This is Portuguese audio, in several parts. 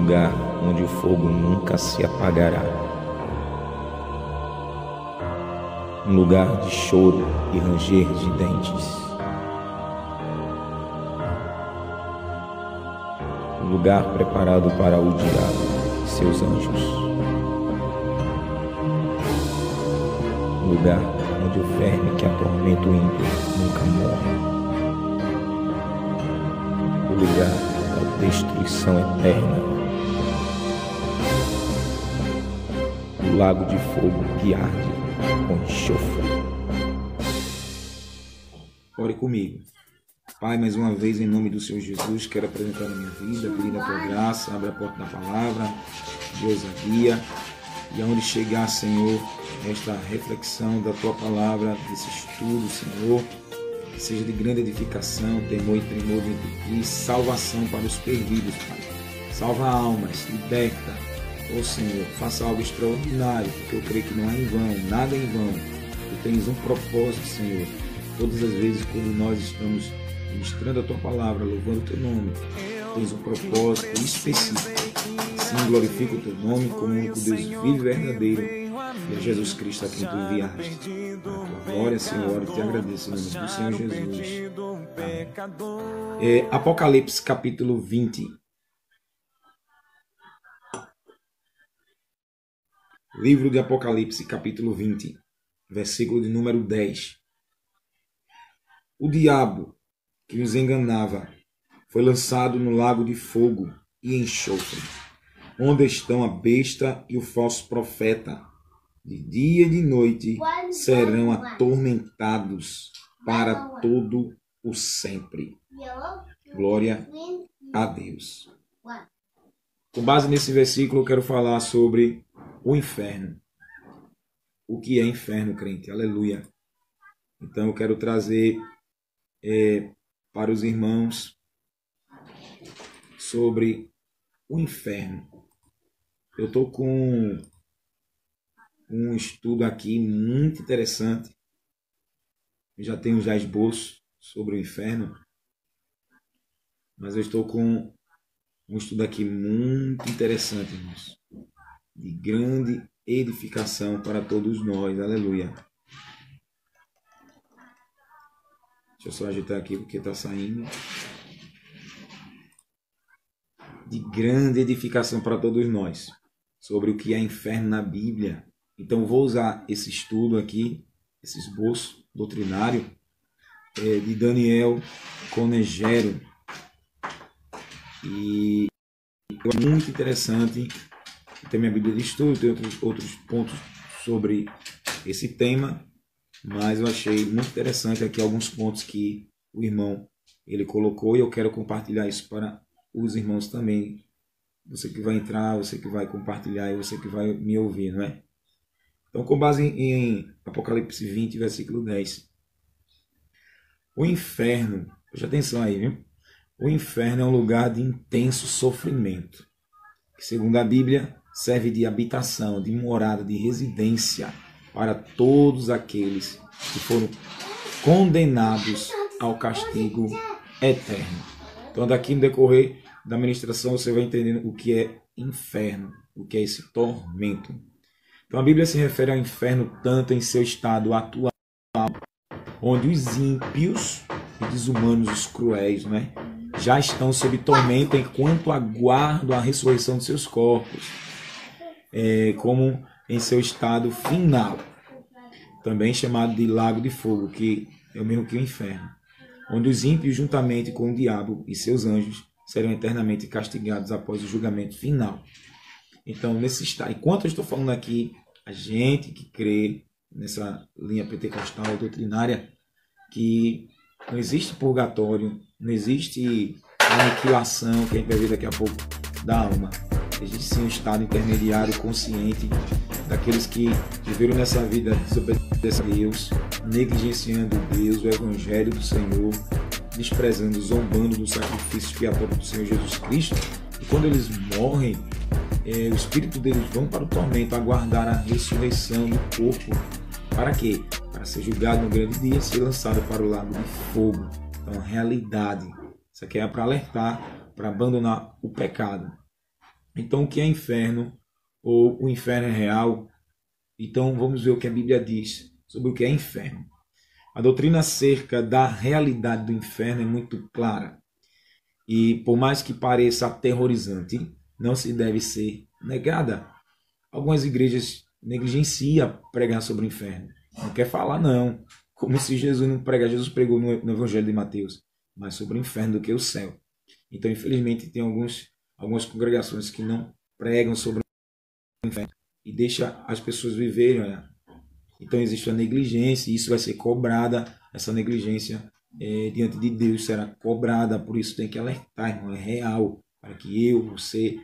lugar onde o fogo nunca se apagará. Um lugar de choro e ranger de dentes. Um lugar preparado para o diabo e seus anjos. Um lugar onde o verme que atormenta o ímpio nunca morre. O lugar da destruição eterna. O lago de fogo que arde com enxofre. Ore comigo. Pai, mais uma vez, em nome do Senhor Jesus, quero apresentar a minha vida, pedindo a tua graça, abre a porta da palavra, Deus a guia, e aonde chegar, Senhor, esta reflexão da tua palavra, desse estudo, Senhor, que seja de grande edificação, temor e tremor diante de ti, salvação para os perdidos, Pai. Salva almas, liberta, ó Senhor, faça algo extraordinário, porque eu creio que não é em vão, nada é em vão. Tu tens um propósito, Senhor, todas as vezes quando nós estamos ministrando a tua palavra, louvando o teu nome, tens um propósito específico. Assim glorifica o teu nome como o único Deus vivo e verdadeiro, e é Jesus Cristo a quem tu enviaste. A tua glória, Senhor, eu te agradeço em nome do Senhor Jesus. Apocalipse capítulo 20. Livro de Apocalipse capítulo 20, versículo de número 10. O diabo que nos enganava foi lançado no lago de fogo e enxofre, onde estão a besta e o falso profeta. De dia e de noite serão atormentados para todo o sempre. Glória a Deus. Com base nesse versículo, eu quero falar sobre o inferno. O que é inferno, crente? Aleluia. Então, eu quero trazer para os irmãos sobre o inferno. Eu estou com um estudo aqui muito interessante. Eu já tenho esboço sobre o inferno, mas eu estou com um estudo aqui muito interessante, irmãos, de grande edificação para todos nós. Aleluia. Deixa eu só ajeitar aqui porque está saindo. De grande edificação para todos nós sobre o que é inferno na Bíblia. Então vou usar esse estudo aqui, esse esboço doutrinário de Daniel Conegero. E é muito interessante. Tem minha Bíblia de estudo, tem outros pontos sobre esse tema, mas eu achei muito interessante aqui alguns pontos que o irmão ele colocou e eu quero compartilhar isso para os irmãos também. Você que vai entrar, você que vai compartilhar e você que vai me ouvir, não é? Então, com base em Apocalipse 20, versículo 10. O inferno, preste atenção aí, viu? O inferno é um lugar de intenso sofrimento, que, segundo a Bíblia, serve de habitação, de morada, de residência para todos aqueles que foram condenados ao castigo eterno. Então, daqui no decorrer da ministração, você vai entendendo o que é inferno, o que é esse tormento. Então, a Bíblia se refere ao inferno tanto em seu estado atual, onde os ímpios e desumanos, os cruéis, né, já estão sob tormento enquanto aguardam a ressurreição de seus corpos, como em seu estado final, também chamado de lago de fogo, que é o mesmo que o inferno, onde os ímpios, juntamente com o diabo e seus anjos, serão eternamente castigados após o julgamento final. Então, nesse estado, enquanto eu estou falando aqui, a gente que crê nessa linha pentecostal doutrinária, que não existe purgatório, não existe aniquilação, que a gente vai ver daqui a pouco, da alma. Existe sim um estado intermediário, consciente, daqueles que viveram nessa vida desobedecendo a Deus, negligenciando Deus, o Evangelho do Senhor, desprezando, zombando do sacrifício expiatório do Senhor Jesus Cristo. E quando eles morrem, o espírito deles vão para o tormento, aguardar a ressurreição do corpo. Para quê? Para ser julgado no grande dia e ser lançado para o lago de fogo. Então, realidade. Isso aqui é para alertar, para abandonar o pecado. Então, o que é inferno? Ou o inferno é real? Então, vamos ver o que a Bíblia diz sobre o que é inferno. A doutrina acerca da realidade do inferno é muito clara. E, por mais que pareça aterrorizante, não se deve ser negada. Algumas igrejas negligenciam pregar sobre o inferno. Não quer falar, não. Como se Jesus não prega. Jesus pregou no Evangelho de Mateus, mais sobre o inferno do que o céu. Então, infelizmente, tem algumas congregações que não pregam sobre o inferno e deixa as pessoas viverem. Né? Então, existe a negligência e isso vai ser cobrada. Essa negligência diante de Deus será cobrada. Por isso, tem que alertar, irmão. É real. Para que eu, você,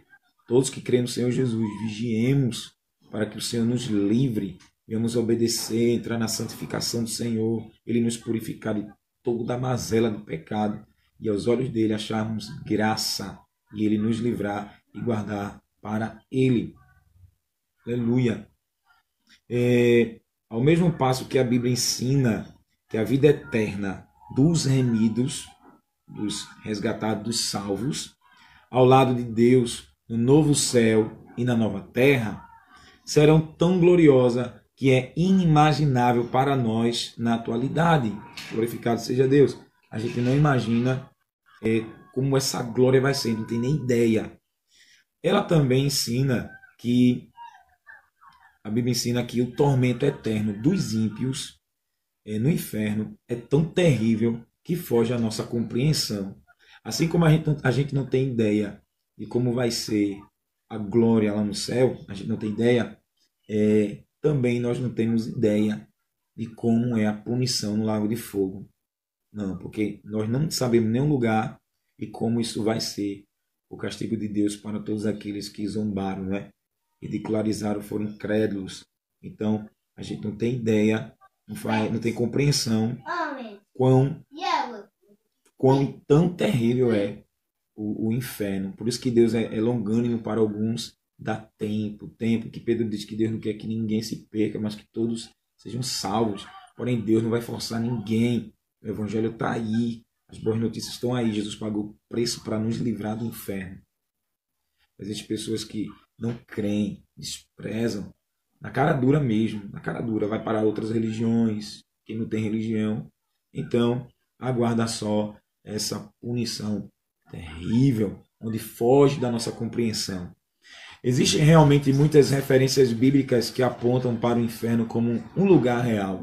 todos que creem no Senhor Jesus, vigiemos para que o Senhor nos livre, venhamos obedecer, entrar na santificação do Senhor, Ele nos purificar de toda a mazela do pecado e aos olhos dele acharmos graça e Ele nos livrar e guardar para Ele. Aleluia. Ao mesmo passo que a Bíblia ensina que a vida eterna dos remidos, dos resgatados, dos salvos, ao lado de Deus, no novo céu e na nova terra, serão tão gloriosa que é inimaginável para nós na atualidade. Glorificado seja Deus. A gente não imagina como essa glória vai ser, não tem nem ideia. Ela também ensina que a Bíblia ensina que o tormento eterno dos ímpios no inferno é tão terrível que foge à nossa compreensão. Assim como a gente não tem ideia de como vai ser a glória lá no céu, a gente não tem ideia, também nós não temos ideia de como é a punição no lago de fogo. Não, porque nós não sabemos nenhum lugar e como isso vai ser o castigo de Deus para todos aqueles que zombaram, né? Ridicularizaram, foram incrédulos. Então, a gente não tem ideia, não tem compreensão quão tão terrível é o inferno. Por isso que Deus é longânimo para alguns, dá tempo, que Pedro diz que Deus não quer que ninguém se perca, mas que todos sejam salvos. Porém, Deus não vai forçar ninguém. O Evangelho está aí, as boas notícias estão aí. Jesus pagou o preço para nos livrar do inferno. Existem pessoas que não creem, desprezam, na cara dura mesmo, na cara dura, vai para outras religiões, quem não tem religião. Então, aguarda só essa punição terrível, onde foge da nossa compreensão. Existem realmente muitas referências bíblicas que apontam para o inferno como um lugar real,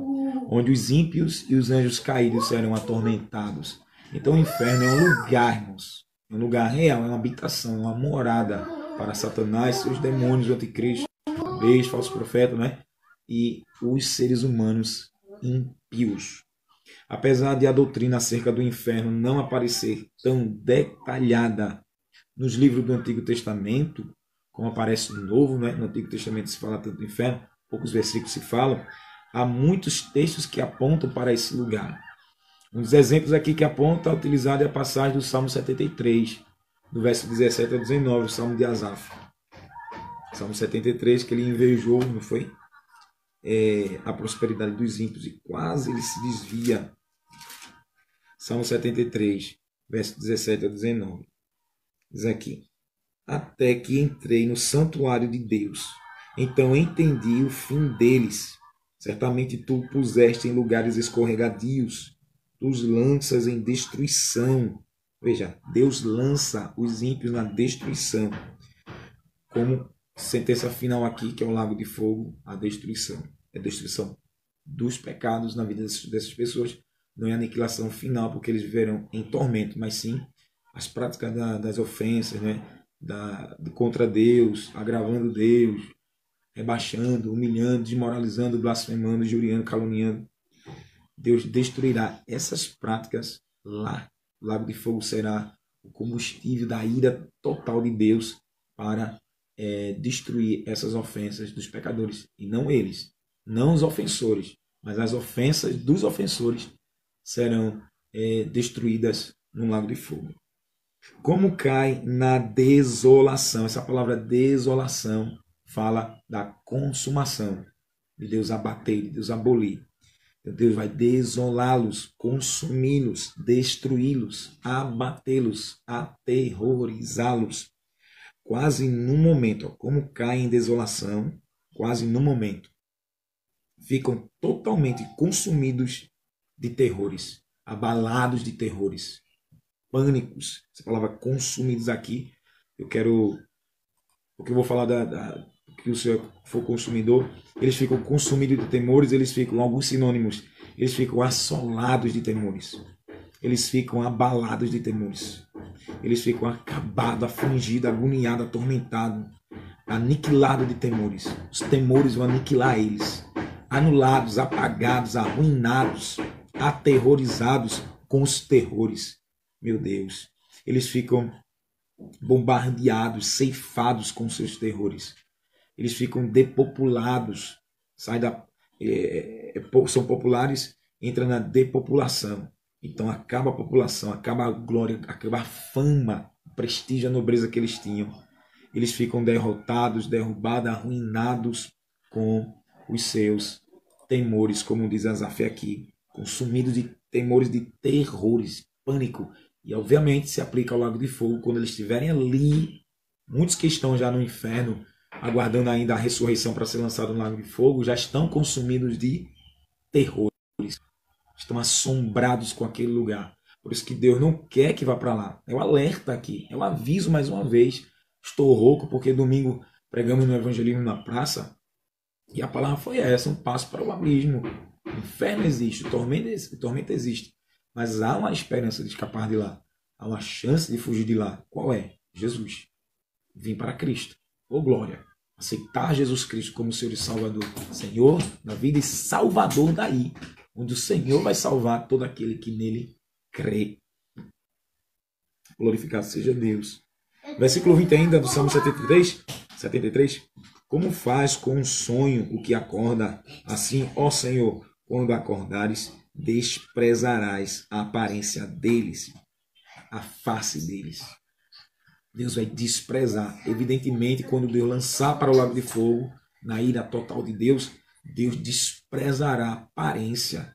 onde os ímpios e os anjos caídos serão atormentados. Então o inferno é um lugar, irmãos, é um lugar real, é uma habitação, é uma morada para Satanás, seus demônios, o anticristo, beijo, falso profeta, né? E os seres humanos ímpios. Apesar de a doutrina acerca do inferno não aparecer tão detalhada nos livros do Antigo Testamento, como aparece no Novo, né? No Antigo Testamento se fala tanto do inferno, poucos versículos se falam, há muitos textos que apontam para esse lugar. Um dos exemplos aqui que aponta a utilizada é a passagem do Salmo 73, do verso 17 a 19, o Salmo de Asaf. Salmo 73, que ele invejou, não foi? A prosperidade dos ímpios e quase ele se desvia. Salmo 73, verso 17 a 19. Diz aqui: até que entrei no santuário de Deus, então entendi o fim deles. Certamente tu puseste em lugares escorregadios, tu os lanças em destruição. Veja, Deus lança os ímpios na destruição. Como sentença final aqui, que é o lago de fogo, a destruição. É a destruição dos pecados na vida dessas pessoas. Não é a aniquilação final, porque eles viverão em tormento, mas sim as práticas das ofensas, né? Contra Deus, agravando Deus, rebaixando, humilhando, desmoralizando, blasfemando, injuriando, caluniando. Deus destruirá essas práticas lá. O lago de fogo será o combustível da ira total de Deus para destruir essas ofensas dos pecadores. E não eles, não os ofensores, mas as ofensas dos ofensores serão destruídas no lago de fogo. Como cai na desolação. Essa palavra desolação fala da consumação, de Deus abater, de Deus abolir. Então Deus vai desolá-los, consumi-los, destruí-los, abatê-los, aterrorizá-los. quase no momento, ó, como caem em desolação, quase no momento, ficam totalmente consumidos de terrores, abalados de terrores, pânicos. Essa palavra consumidos aqui, porque eu vou falar que o Senhor for consumidor, eles ficam consumidos de temores, eles ficam, alguns sinônimos, eles ficam assolados de temores, eles ficam abalados de temores, eles ficam acabados, afligidos, agoniados, atormentados, aniquilados de temores. Os temores vão aniquilar eles, anulados, apagados, arruinados, aterrorizados com os terrores. Meu Deus, eles ficam bombardeados, ceifados com seus terrores. Eles ficam depopulados, são populares, entra na depopulação. Então acaba a população, acaba a glória, acaba a fama, o prestígio, a nobreza que eles tinham. Eles ficam derrotados, derrubados, arruinados com os seus temores, como diz Asaf aqui, consumidos de temores, de terrores, pânico. E obviamente se aplica ao lago de fogo quando eles estiverem ali. Muitos que estão já no inferno, aguardando ainda a ressurreição para ser lançado no lago de fogo, já estão consumidos de terrores. Estão assombrados com aquele lugar. Por isso que Deus não quer que vá para lá. É o alerta aqui, é o aviso mais uma vez. Estou rouco porque domingo pregamos no evangelismo na praça e a palavra foi essa, um passo para o abismo. O inferno existe, o tormento existe. Mas há uma esperança de escapar de lá. Há uma chance de fugir de lá. Qual é? Jesus. Vim para Cristo. Ô glória. Aceitar Jesus Cristo como Senhor e Salvador. Senhor da vida e Salvador daí. Onde o Senhor vai salvar todo aquele que nele crê. Glorificado seja Deus. Versículo 20 ainda do Salmo 73. Como faz com um sonho o que acorda? Assim, ó Senhor, quando acordares, desprezarás a aparência deles, a face deles. Deus vai desprezar. Evidentemente, quando Deus lançar para o lago de fogo, na ira total de Deus, Deus desprezará a aparência.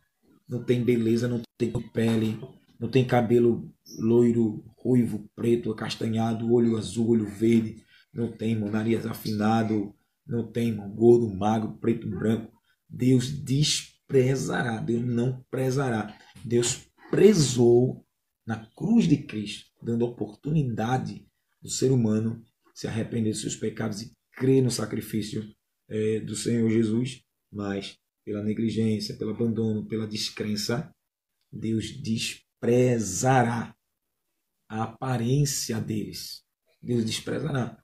Não tem beleza, não tem pele, não tem cabelo loiro, ruivo, preto, acastanhado, olho azul, olho verde, não tem nariz afinado, não tem gordo, magro, preto, branco. Deus desprezará, Deus não prezará. Deus prezou na cruz de Cristo, dando oportunidade do ser humano se arrepender dos seus pecados e crer no sacrifício do Senhor Jesus, mas pela negligência, pelo abandono, pela descrença, Deus desprezará a aparência deles. Deus desprezará.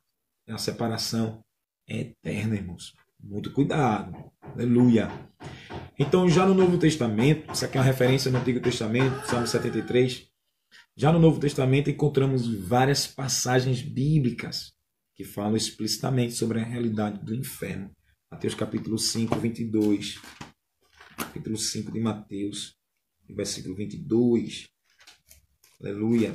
A separação é eterna, irmãos. Muito cuidado. Aleluia. Então, já no Novo Testamento, isso aqui é uma referência no Antigo Testamento, Salmo 73. Já no Novo Testamento encontramos várias passagens bíblicas que falam explicitamente sobre a realidade do inferno. Mateus capítulo 5, 22. Capítulo 5 de Mateus, versículo 22. Aleluia.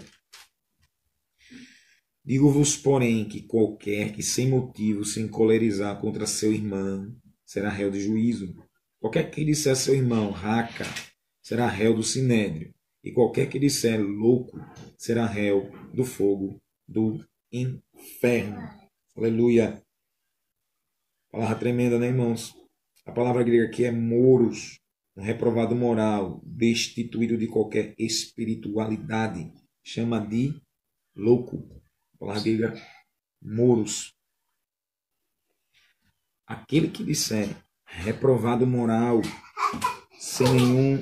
Digo-vos, porém, que qualquer que sem motivo se encolerizar contra seu irmão será réu de juízo. Qualquer que disser a seu irmão, raca, será réu do sinédrio. E qualquer que disser louco será réu do fogo do inferno. Aleluia. Palavra tremenda, né, irmãos? A palavra grega aqui é moros, um reprovado moral, destituído de qualquer espiritualidade. Chama de louco. A palavra grega moros. Aquele que disser reprovado moral, sem nenhum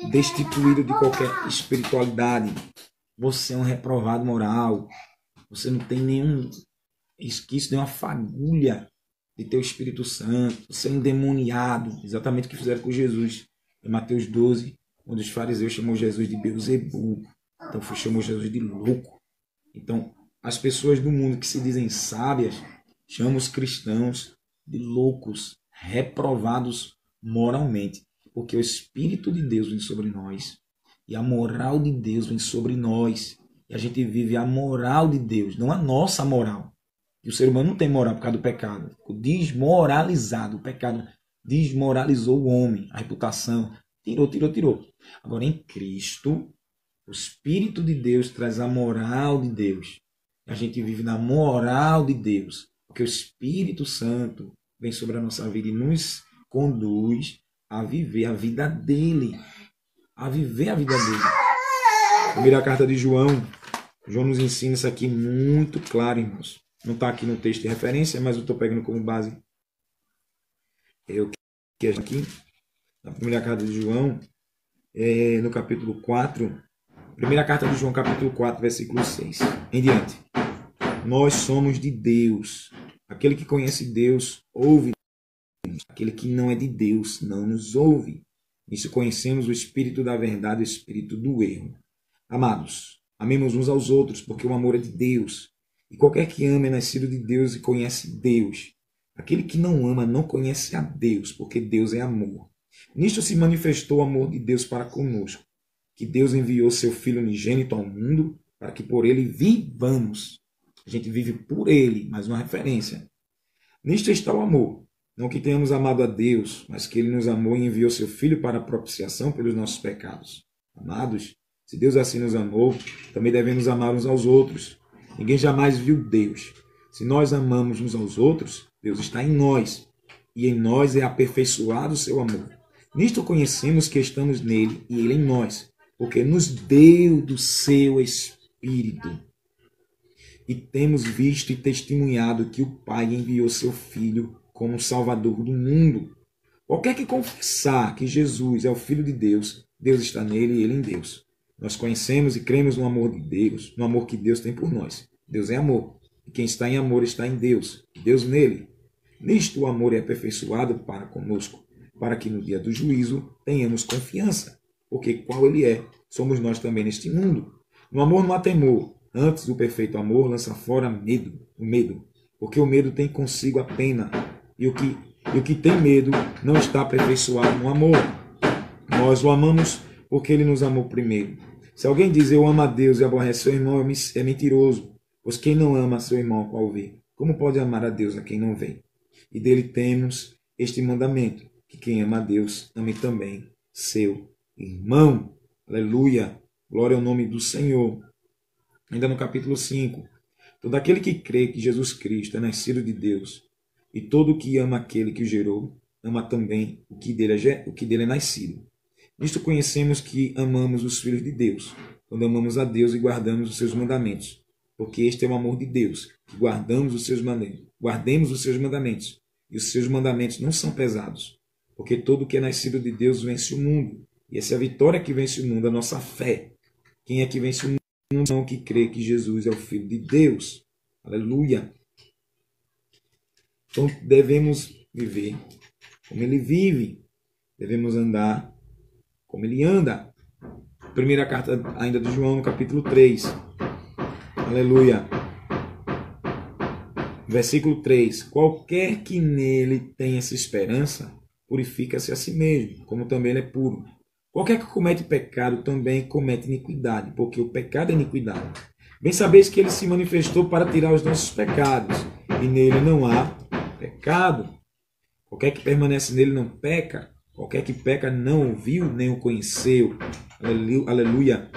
destituído de qualquer espiritualidade. Você é um reprovado moral. Você não tem nenhum esquício, nenhuma fagulha de teu Espírito Santo. Você é endemoniado. Exatamente o que fizeram com Jesus. Em Mateus 12, onde os fariseus chamou Jesus de Beelzebub. Então chamou Jesus de louco. Então, as pessoas do mundo que se dizem sábias chamam os cristãos de loucos, reprovados moralmente. Porque o Espírito de Deus vem sobre nós. E a moral de Deus vem sobre nós. E a gente vive a moral de Deus, não a nossa moral. E o ser humano não tem moral por causa do pecado. Ficou desmoralizado. O pecado desmoralizou o homem, a reputação. Tirou. Agora em Cristo, O Espírito de Deus traz a moral de Deus. A gente vive na moral de Deus, porque o Espírito Santo vem sobre a nossa vida e nos conduz a viver a vida dele. A viver a vida dele. Primeira carta de João. João nos ensina isso aqui muito claro, irmãos. Não está aqui no texto de referência, mas eu estou pegando como base. Eu que aqui, na primeira carta de João, no capítulo 4. Primeira carta de João, capítulo 4, versículo 6. Em diante. Nós somos de Deus. Aquele que conhece Deus, ouve. Aquele que não é de Deus, não nos ouve. Nisso conhecemos o espírito da verdade e o espírito do erro. Amados, amemos uns aos outros, porque o amor é de Deus. E qualquer que ama é nascido de Deus e conhece Deus. Aquele que não ama não conhece a Deus, porque Deus é amor. Nisto se manifestou o amor de Deus para conosco, que Deus enviou seu Filho unigênito ao mundo para que por ele vivamos. A gente vive por ele, mais uma referência. Nisto está o amor. Não que tenhamos amado a Deus, mas que ele nos amou e enviou seu Filho para a propiciação pelos nossos pecados. Amados, se Deus assim nos amou, também devemos amar uns aos outros. Ninguém jamais viu Deus. Se nós amamos uns aos outros, Deus está em nós, e em nós é aperfeiçoado o seu amor. Nisto conhecemos que estamos nele e ele em nós, porque nos deu do seu Espírito. E temos visto e testemunhado que o Pai enviou seu Filho como Salvador do mundo. Qualquer que confessar que Jesus é o Filho de Deus, Deus está nele e ele em Deus. Nós conhecemos e cremos no amor de Deus, no amor que Deus tem por nós. Deus é amor, e quem está em amor está em Deus, e Deus nele. Nisto o amor é aperfeiçoado para conosco, para que no dia do juízo tenhamos confiança, porque qual ele é, somos nós também neste mundo. No amor não há temor, antes o perfeito amor lança fora o medo, porque o medo tem consigo a pena, e o que tem medo não está aperfeiçoado no amor. Nós o amamos porque ele nos amou primeiro. Se alguém diz eu amo a Deus e aborrece seu irmão, é mentiroso, pois quem não ama seu irmão ao qual vê, como pode amar a Deus a quem não vê? E dele temos este mandamento, que quem ama a Deus, ame também seu irmão. Aleluia! Glória ao nome do Senhor. Ainda no capítulo 5. Todo aquele que crê que Jesus Cristo é nascido de Deus, e todo o que ama aquele que o gerou, ama também o que dele é nascido. Nisto conhecemos que amamos os filhos de Deus, quando amamos a Deus e guardamos os seus mandamentos. Porque este é o amor de Deus, que guardemos os seus mandamentos. E os seus mandamentos não são pesados, porque todo o que é nascido de Deus vence o mundo. E essa é a vitória que vence o mundo, a nossa fé. Quem é que vence o mundo? Não que crê que Jesus é o Filho de Deus. Aleluia! Então devemos viver como ele vive. Devemos andar como ele anda. Primeira carta ainda de João, no capítulo 3. Aleluia! Versículo 3. Qualquer que nele tenha essa esperança, purifica-se a si mesmo, como também ele é puro. Qualquer que comete pecado também comete iniquidade, porque o pecado é iniquidade. Bem sabeis que ele se manifestou para tirar os nossos pecados, e nele não há pecado. Qualquer que permanece nele não peca. Qualquer que peca não ouviu nem o conheceu. Aleluia.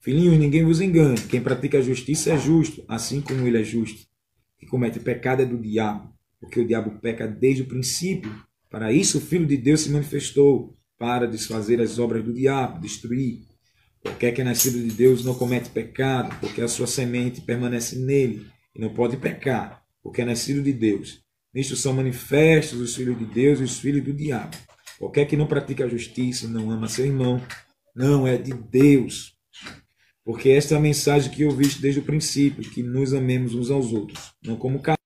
Filhinhos, ninguém vos engane. Quem pratica a justiça é justo, assim como ele é justo. Quem comete pecado é do diabo, porque o diabo peca desde o princípio. Para isso o Filho de Deus se manifestou, para desfazer as obras do diabo, destruir. Qualquer que é nascido de Deus não comete pecado, porque a sua semente permanece nele, e não pode pecar, porque é nascido de Deus. Nisto são manifestos os filhos de Deus e os filhos do diabo. Qualquer que não pratica a justiça e não ama seu irmão, não é de Deus. Porque esta é a mensagem que ouviste desde o princípio, que nos amemos uns aos outros, não como Caim.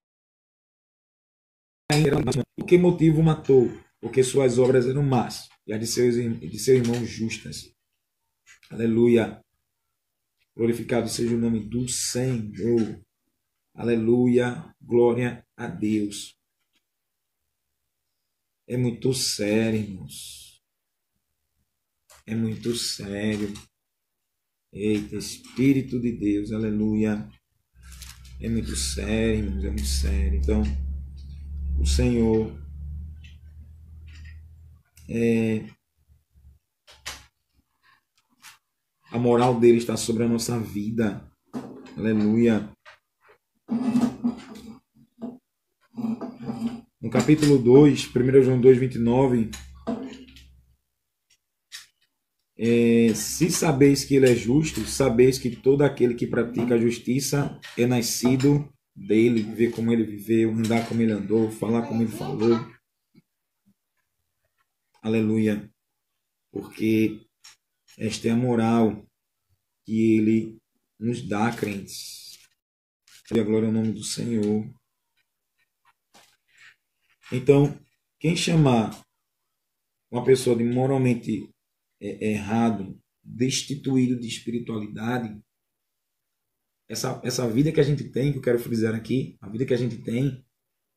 Por que motivo o matou? Porque suas obras eram más, e as de seu irmão justas. Aleluia. Glorificado seja o nome do Senhor. Aleluia. Glória a Deus. É muito sério, irmãos. É muito sério. Eita, Espírito de Deus. Aleluia. É muito sério, irmãos. É muito sério. Então, o Senhor A moral dele está sobre a nossa vida. Aleluia. No capítulo 2, 1 João 2, 29, se sabeis que ele é justo, sabeis que todo aquele que pratica a justiça é nascido dele, viver como ele viveu, andar como ele andou, falar como ele falou. Aleluia. Porque esta é a moral que ele nos dá, crentes. E a glória ao nome do Senhor. Então, quem chamar uma pessoa de moralmente errado, destituído de espiritualidade, essa vida que a gente tem, que eu quero frisar aqui, a vida que a gente tem,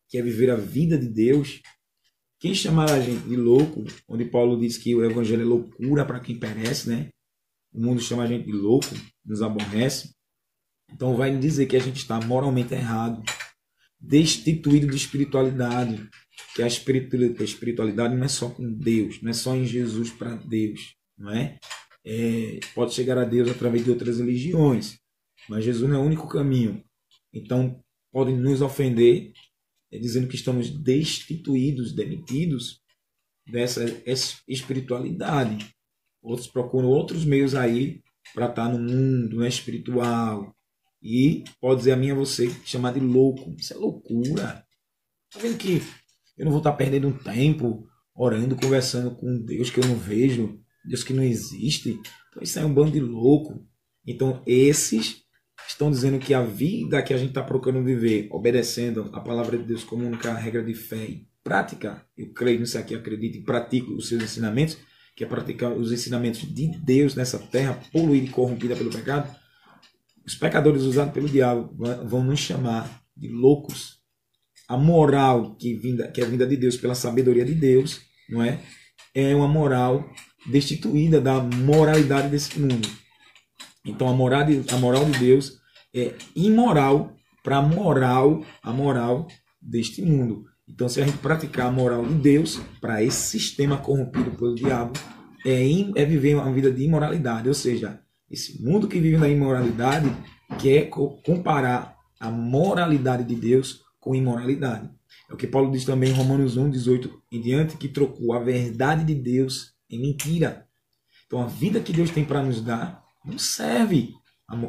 que é viver a vida de Deus, quem chamar a gente de louco, onde Paulo diz que o evangelho é loucura para quem perece, né? O mundo chama a gente de louco, nos aborrece. Então vai dizer que a gente está moralmente errado, destituído de espiritualidade, que a espiritualidade não é só com Deus, não é só em Jesus para Deus, não é? Pode chegar a Deus através de outras religiões, mas Jesus não é o único caminho. Então podem nos ofender dizendo que estamos destituídos, demitidos dessa espiritualidade. Outros procuram outros meios aí para estar no mundo, no espiritual. E pode dizer a mim e a você, chamar de louco. Isso é loucura. Está vendo que eu não vou estar perdendo um tempo orando, conversando com Deus que eu não vejo, Deus que não existe? Então isso é um bando de louco. Então esses estão dizendo que a vida que a gente está procurando viver, obedecendo a palavra de Deus como única regra de fé e prática, eu creio nisso aqui, acredito e pratico os seus ensinamentos, que é praticar os ensinamentos de Deus nessa terra poluída e corrompida pelo pecado. Os pecadores usados pelo diabo vão nos chamar de loucos. A moral que é vinda de Deus pela sabedoria de Deus, não é? É uma moral destituída da moralidade desse mundo. Então a moral de Deus é imoral para a moral deste mundo. Então se a gente praticar a moral de Deus para esse sistema corrompido pelo diabo, é viver uma vida de imoralidade. Ou seja, esse mundo que vive na imoralidade quer comparar a moralidade de Deus com imoralidade. É o que Paulo diz também em Romanos 1, 18 em diante, que trocou a verdade de Deus em mentira. Então a vida que Deus tem para nos dar não serve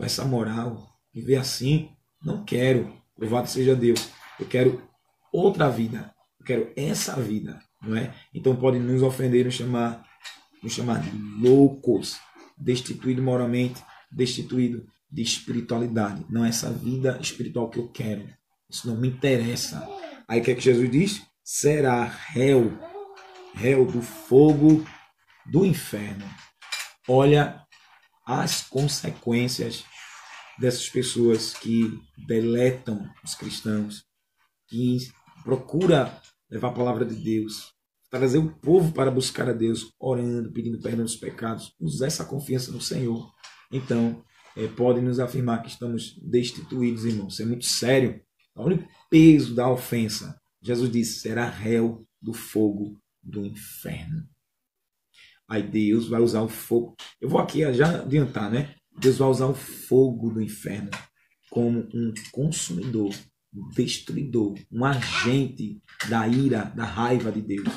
essa moral. Viver assim, não quero. Louvado seja Deus. Eu quero outra vida. Eu quero essa vida, não é? Então pode nos ofender, nos chamar de loucos, destituído moralmente, destituído de espiritualidade. Não é essa vida espiritual que eu quero. Isso não me interessa. Aí o que é que Jesus diz? Será réu do fogo do inferno. Olha as consequências dessas pessoas que deletam os cristãos, que procura levar a palavra de Deus, trazer o povo para buscar a Deus, orando, pedindo perdão dos pecados, usar essa confiança no Senhor. Então, podem nos afirmar que estamos destituídos, irmãos. Isso é muito sério. Olha o peso da ofensa. Jesus disse, será réu do fogo do inferno. Aí Deus vai usar o fogo. Eu vou aqui já adiantar, né? Deus vai usar o fogo do inferno como um consumidor, um destruidor, um agente da ira, da raiva de Deus.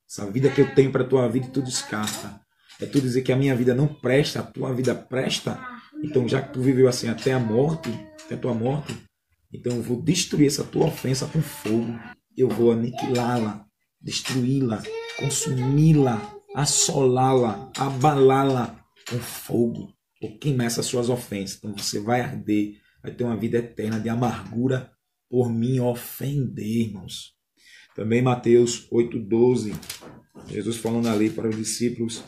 Essa vida que eu tenho para a tua vida e tu descarta. É tu dizer que a minha vida não presta, a tua vida presta. Então já que tu viveu assim até a morte, até a tua morte, então eu vou destruir essa tua ofensa com fogo. Eu vou aniquilá-la, destruí-la, consumi-la, assolá-la, abalá-la com fogo, ou queimar essas suas ofensas. Então você vai arder, vai ter uma vida eterna de amargura por me ofender, irmãos. Também Mateus 8,12, Jesus falando ali para os discípulos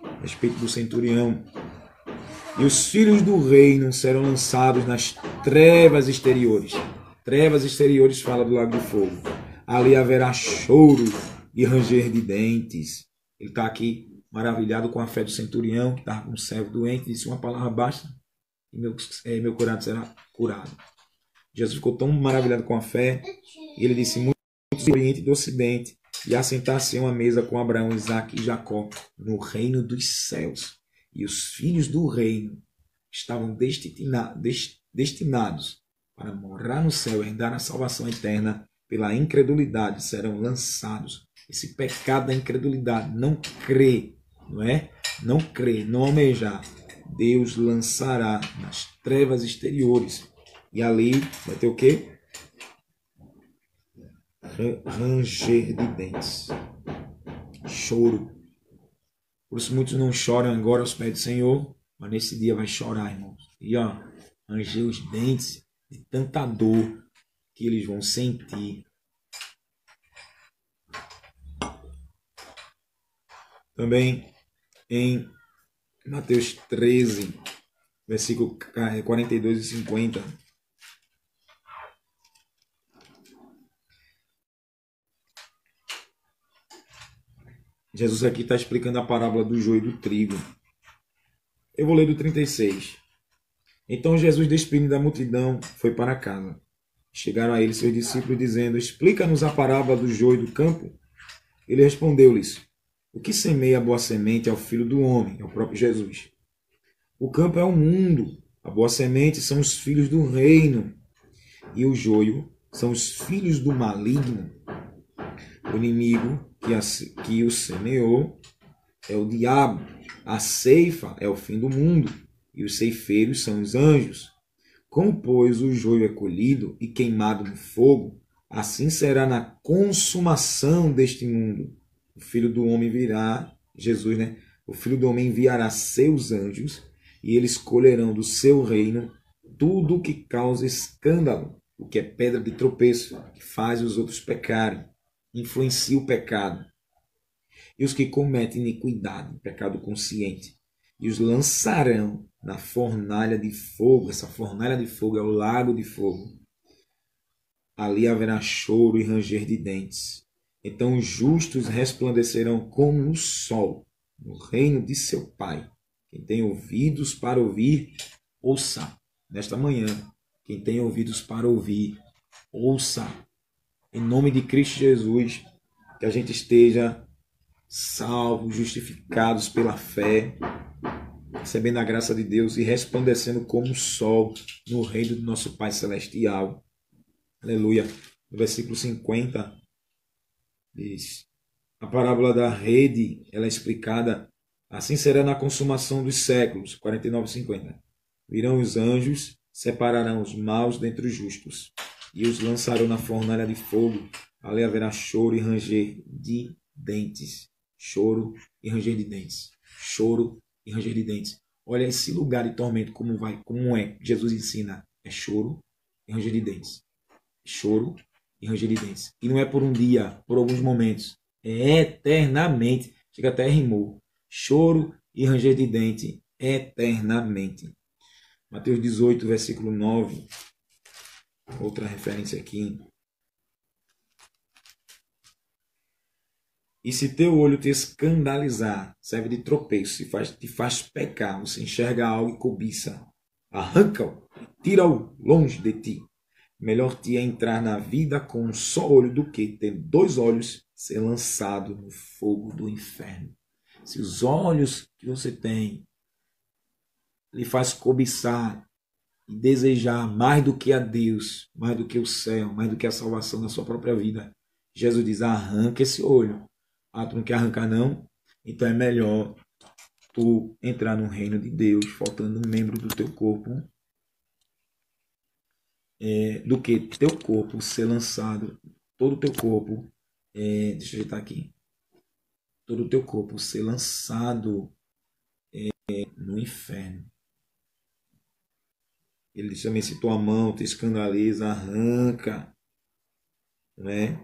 a respeito do centurião. E os filhos do reino serão lançados nas trevas exteriores. Trevas exteriores fala do lago de fogo. Ali haverá choro e ranger de dentes. Ele está aqui maravilhado com a fé do centurião, que estava com um servo doente, disse uma palavra basta e meu curado será curado. Jesus ficou tão maravilhado com a fé, e ele disse, muitos do Oriente e do Ocidente, e assentar-se a uma mesa com Abraão, Isaque e Jacó, no reino dos céus. e os filhos do reino estavam destinados para morar no céu e herdar a salvação eterna, pela incredulidade serão lançados. Esse pecado da incredulidade, não crer, não é? Não crer, não almejar. Deus lançará nas trevas exteriores. E ali vai ter o quê? Ranger de dentes. Choro. Por isso muitos não choram agora aos pés do Senhor, mas nesse dia vai chorar, irmãos. E ó, ranger os dentes de tanta dor que eles vão sentir. Também em Mateus 13, versículo 42 e 50. Jesus aqui está explicando a parábola do joio e do trigo. Eu vou ler do 36. Então Jesus, despedindo da multidão, foi para casa. Chegaram a ele seus discípulos, dizendo: explica-nos a parábola do joio e do campo. Ele respondeu-lhes: o que semeia a boa semente é o Filho do Homem, é o próprio Jesus. O campo é o mundo, a boa semente são os filhos do reino, e o joio são os filhos do maligno. O inimigo que o semeou é o diabo. A ceifa é o fim do mundo, e os ceifeiros são os anjos. Como, pois, o joio é colhido e queimado no fogo, assim será na consumação deste mundo. O Filho do Homem virá, Jesus, né? O Filho do Homem enviará seus anjos, e eles colherão do seu reino tudo o que causa escândalo, o que é pedra de tropeço, que faz os outros pecarem, influencia o pecado. E os que cometem iniquidade, pecado consciente, e os lançarão na fornalha de fogo. Essa fornalha de fogo é o lago de fogo. Ali haverá choro e ranger de dentes. Então os justos resplandecerão como o sol no reino de seu Pai. Quem tem ouvidos para ouvir, ouça. Nesta manhã, quem tem ouvidos para ouvir, ouça. Em nome de Cristo Jesus, que a gente esteja salvos, justificados pela fé, recebendo a graça de Deus e resplandecendo como o sol no reino do nosso Pai Celestial. Aleluia. No versículo 50 diz: a parábola da rede, ela é explicada: assim será na consumação dos séculos. 49 e 50. Virão os anjos, separarão os maus dentre os justos, e os lançarão na fornalha de fogo. Ali haverá choro e ranger de dentes. Choro e ranger de dentes. Choro e ranger de dentes. Olha esse lugar de tormento, como é. Jesus ensina: é choro e ranger de dentes. Choro e ranger de dentes. E não é por um dia, por alguns momentos. É eternamente. Chega até rimou. Choro e ranger de dente eternamente. Mateus 18, versículo 9. Outra referência aqui. E se teu olho te escandalizar, serve de tropeço, te faz pecar, você enxerga algo e cobiça, arranca-o, tira-o longe de ti. Melhor te é entrar na vida com um só olho do que, tendo dois olhos, ser lançado no fogo do inferno. Se os olhos que você tem lhe faz cobiçar e desejar mais do que a Deus, mais do que o céu, mais do que a salvação da sua própria vida, Jesus diz: arranca esse olho. Ah, tu não quer arrancar não? Então é melhor tu entrar no reino de Deus, faltando um membro do teu corpo, do que teu corpo ser lançado, todo o teu corpo, deixa eu ajeitar aqui, todo o teu corpo ser lançado no inferno. Ele diz também: se tua mão te escandaliza, arranca. Não é?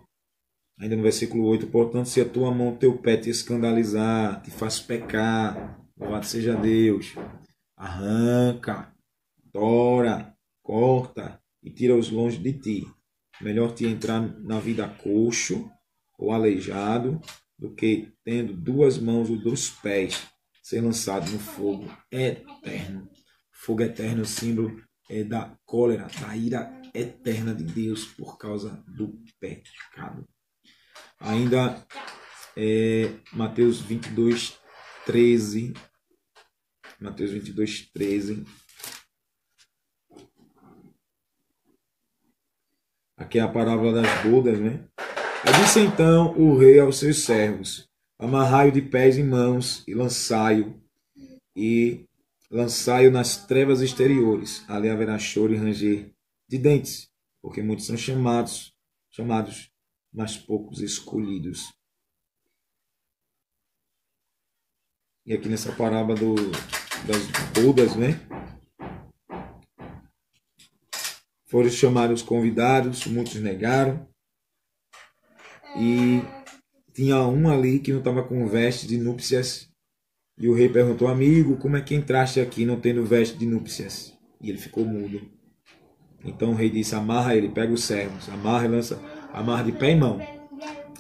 Ainda no versículo 8, portanto, se a tua mão, teu pé te escandalizar, te faz pecar, louvado seja Deus, arranca, tora, corta e tira-os longe de ti. Melhor te entrar na vida coxo ou aleijado do que tendo duas mãos ou dois pés ser lançado no fogo eterno. Fogo eterno é o símbolo da cólera, da ira eterna de Deus por causa do pecado. Ainda Mateus 22, 13 Mateus 22, 13. Aqui é a parábola das bodas, né? Aí disse então o rei aos seus servos: amarrai-o de pés e mãos e lançai-o nas trevas exteriores. Ali haverá choro e ranger de dentes, porque muitos são chamados, mas poucos escolhidos. E aqui nessa parábola das bodas, né? Foram chamados os convidados, muitos negaram. E tinha um ali que não estava com veste de núpcias. E o rei perguntou: amigo, como é que entraste aqui não tendo veste de núpcias? E ele ficou mudo. Então o rei disse: amarra ele, pega os servos, amarra de pé e mão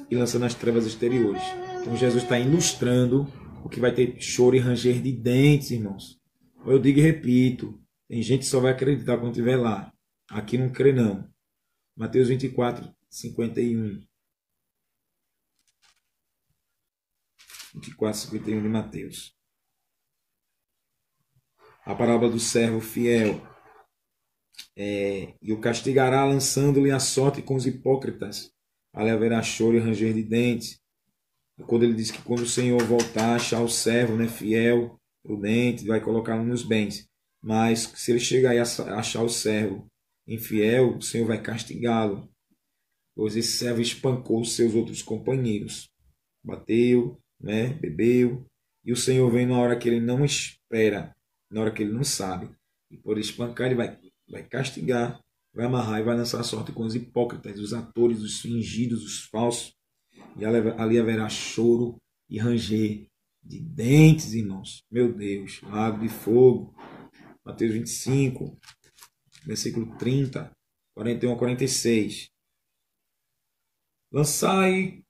e lança nas trevas exteriores. Então Jesus está ilustrando o que vai ter choro e ranger de dentes, irmãos. Eu digo e repito, tem gente que só vai acreditar quando estiver lá. Aqui não crê não. Mateus 24, 51. 24, 51 de Mateus. A parábola do servo fiel. E o castigará lançando-lhe a sorte com os hipócritas. Ali haverá choro e ranger de dentes. Quando ele diz que quando o Senhor voltar, achar o servo, né, fiel, prudente, vai colocá-lo nos bens. Mas se ele chegar e achar o servo infiel, o Senhor vai castigá-lo. Pois esse servo espancou os seus outros companheiros. Bateu, né, bebeu. E o Senhor vem na hora que ele não espera, na hora que ele não sabe. E por espancar, ele vai castigar, vai amarrar e vai lançar a sorte com os hipócritas, os atores, os fingidos, os falsos. E ali haverá choro e ranger de dentes, irmãos. Meu Deus, lago de fogo. Mateus 25, versículo 30, 41 a 46. Lançai,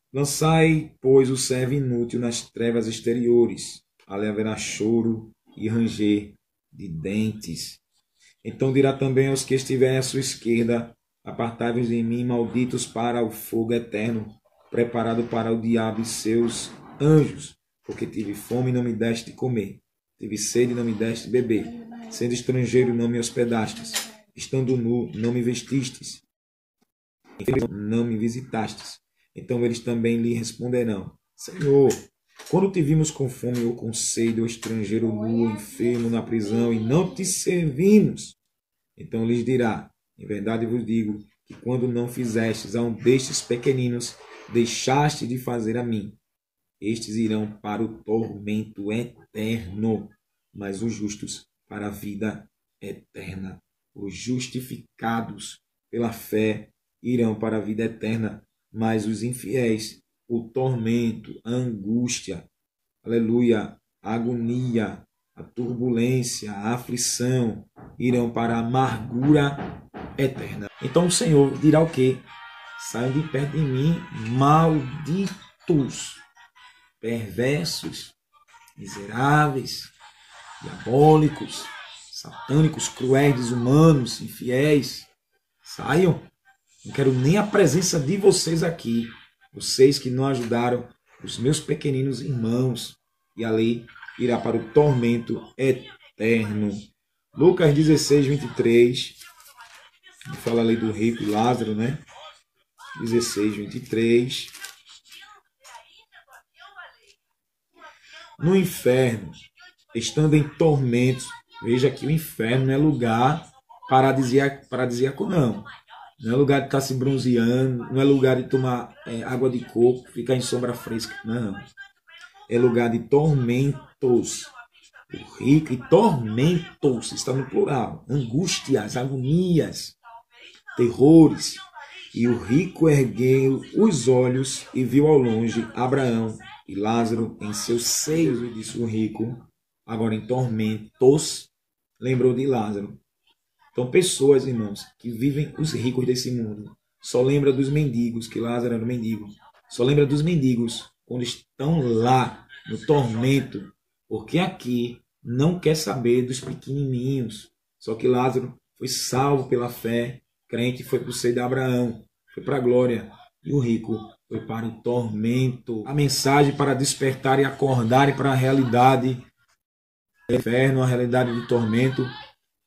pois, o servo inútil nas trevas exteriores. Ali haverá choro e ranger de dentes. Então dirá também aos que estiverem à sua esquerda: apartai-vos de mim, malditos, para o fogo eterno, preparado para o diabo e seus anjos, porque tive fome e não me deste de comer, tive sede e não me deste de beber, sendo estrangeiro não me hospedastes, estando nu não me vestistes, não me visitastes. Então eles também lhe responderão: Senhor, quando te vimos com fome ou com sede, ou estrangeiro nu, ou enfermo na prisão, e não te servimos? Então lhes dirá: em verdade vos digo, que quando não fizestes a um destes pequeninos, deixaste de fazer a mim. Estes irão para o tormento eterno, mas os justos para a vida eterna. Os justificados pela fé irão para a vida eterna, mas os infiéis, o tormento, a angústia, aleluia, a agonia, a turbulência, a aflição, irão para a amargura eterna. Então o Senhor dirá o quê? Saiam de perto de mim, malditos, perversos, miseráveis, diabólicos, satânicos, cruéis, desumanos, infiéis. Saiam. Não quero nem a presença de vocês aqui. Vocês que não ajudaram os meus pequeninos irmãos. E ali irá para o tormento eterno. Lucas 16, 23. Fala ali do rico e Lázaro, né? 16, 23. No inferno, estando em tormentos. Veja que o inferno não é lugar paradisíaco, não. Não é lugar de estar se bronzeando, não é lugar de tomar água de coco, ficar em sombra fresca, não. É lugar de tormentos. O rico e tormentos, está no plural. Angústias, agonias, terrores. E o rico ergueu os olhos e viu ao longe Abraão e Lázaro em seus seios, e disse o rico, agora em tormentos, lembrou de Lázaro. Então, pessoas, irmãos, que vivem os ricos desse mundo, só lembra dos mendigos, que Lázaro era um mendigo. Só lembra dos mendigos quando estão lá no tormento, porque aqui não quer saber dos pequenininhos. Só que Lázaro foi salvo pela fé, crente foi para o seio de Abraão, foi para a glória, e o rico foi para o tormento. A mensagem para despertar e acordar para a realidade inferno, a realidade do tormento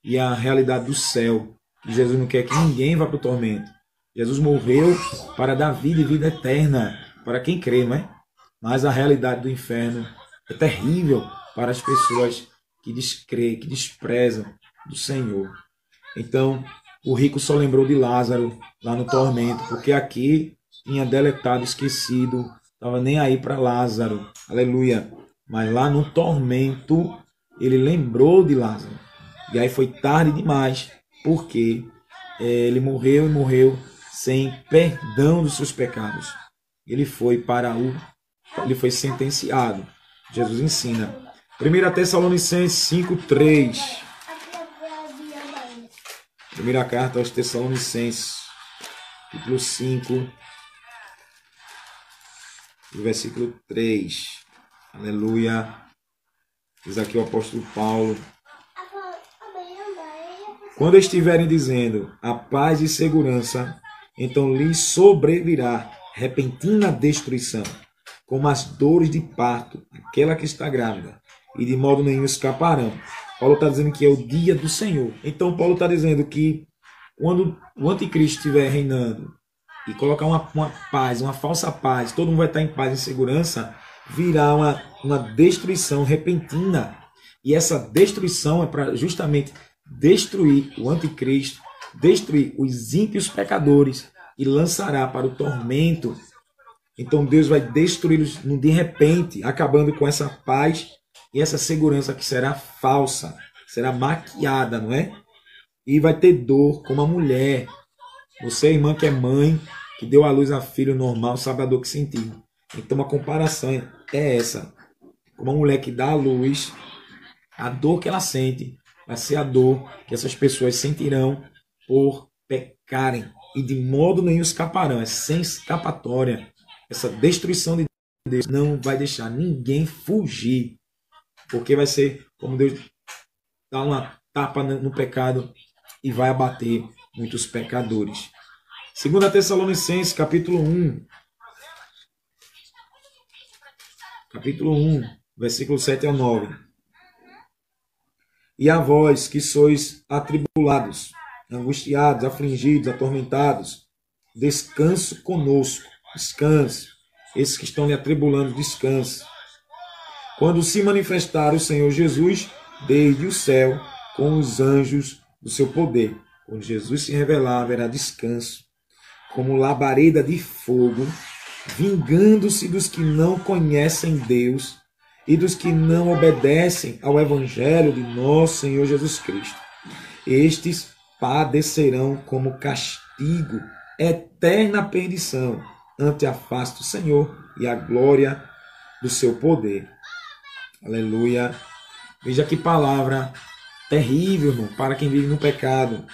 e a realidade do céu. E Jesus não quer que ninguém vá para o tormento. Jesus morreu para dar vida e vida eterna para quem crê, não é? Mas a realidade do inferno é terrível para as pessoas que descrêem, que desprezam do Senhor. Então, o rico só lembrou de Lázaro lá no tormento, porque aqui tinha deletado, esquecido, estava nem aí para Lázaro. Aleluia. Mas lá no tormento, ele lembrou de Lázaro. E aí foi tarde demais, porque ele morreu e morreu sem perdão dos seus pecados. Ele foi sentenciado. Jesus ensina. 1 Tessalonicenses 5:3. Primeira carta aos Tessalonicenses, capítulo 5, versículo 3. Aleluia. Diz aqui o apóstolo Paulo: quando estiverem dizendo a paz e segurança, então lhes sobrevirá repentina destruição, como as dores de parto, aquela que está grávida, e de modo nenhum escaparão. Paulo está dizendo que é o dia do Senhor. Então Paulo está dizendo que quando o anticristo estiver reinando e colocar uma paz, uma falsa paz, todo mundo vai estar em paz e segurança, virá uma destruição repentina. E essa destruição é para justamente destruir o anticristo, destruir os ímpios pecadores e lançará para o tormento. Então Deus vai destruí-los de repente, acabando com essa paz e essa segurança que será falsa, será maquiada, não é? E vai ter dor como a mulher. Você, irmã que é mãe, que deu à luz a filho normal, sabe a dor que sentiu. Então a comparação é essa. Como a mulher que dá à luz, a dor que ela sente vai ser a dor que essas pessoas sentirão por pecarem. E de modo nenhum escaparão. É sem escapatória. Essa destruição de Deus não vai deixar ninguém fugir. Porque vai ser como Deus dá uma tapa no pecado e vai abater muitos pecadores. 2 Tessalonicenses, capítulo 1. Capítulo 1, versículo 7 ao 9. E a vós que sois atribulados, angustiados, afligidos, atormentados, descanso conosco. Descanse. Esses que estão lhe atribulando, descanse. Quando se manifestar o Senhor Jesus desde o céu com os anjos do seu poder. Quando Jesus se revelar, haverá descanso, como labareda de fogo, vingando-se dos que não conhecem Deus e dos que não obedecem ao Evangelho de nosso Senhor Jesus Cristo. Estes padecerão como castigo, eterna perdição, ante a face do Senhor e a glória do seu poder. Aleluia. Veja que palavra terrível, irmão, para quem vive no pecado.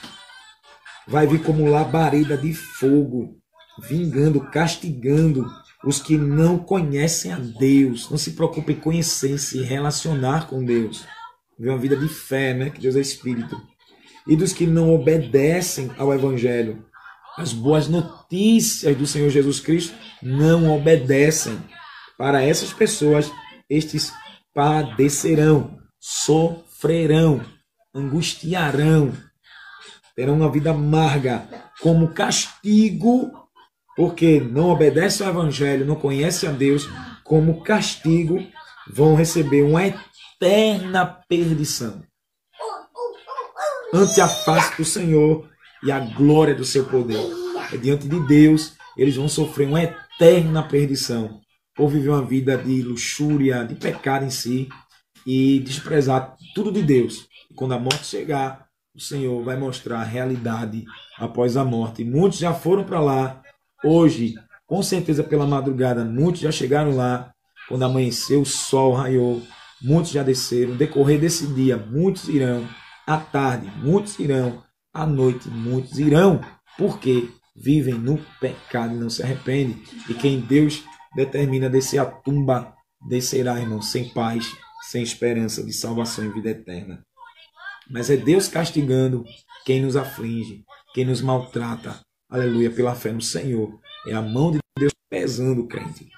Vai vir como labareda de fogo, vingando, castigando os que não conhecem a Deus. Não se preocupe em conhecer, se relacionar com Deus. Viver uma vida de fé, né? Que Deus é Espírito. E dos que não obedecem ao Evangelho. As boas notícias do Senhor Jesus Cristo não obedecem. Para essas pessoas, estes padecerão, sofrerão, angustiarão, terão uma vida amarga como castigo, porque não obedecem ao Evangelho, não conhecem a Deus, como castigo vão receber uma eterna perdição ante a face do Senhor e a glória do seu poder. Diante de Deus, eles vão sofrer uma eterna perdição por viver uma vida de luxúria, de pecado em si e desprezar tudo de Deus. E quando a morte chegar, o Senhor vai mostrar a realidade após a morte. Muitos já foram para lá. Hoje, com certeza pela madrugada, muitos já chegaram lá. Quando amanheceu, o sol raiou. Muitos já desceram. No decorrer desse dia, muitos irão. À tarde, muitos irão. À noite, muitos irão. Porque vivem no pecado e não se arrependem. E quem Deus determina descer a tumba, descerá, irmão, sem paz, sem esperança de salvação e vida eterna. Mas é Deus castigando quem nos aflige, quem nos maltrata. Aleluia, pela fé no Senhor. É a mão de Deus pesando o crente.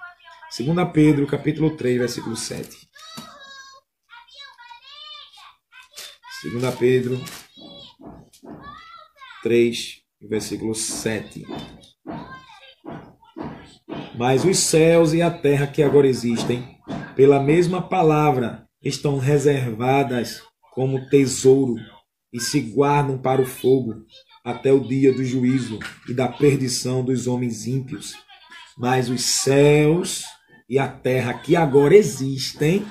2 Pedro, capítulo 3, versículo 7. Segunda Pedro 3, versículo 7. Mas os céus e a terra que agora existem, pela mesma palavra, estão reservadas como tesouro e se guardam para o fogo até o dia do juízo e da perdição dos homens ímpios. Mas os céus e a terra que agora existem,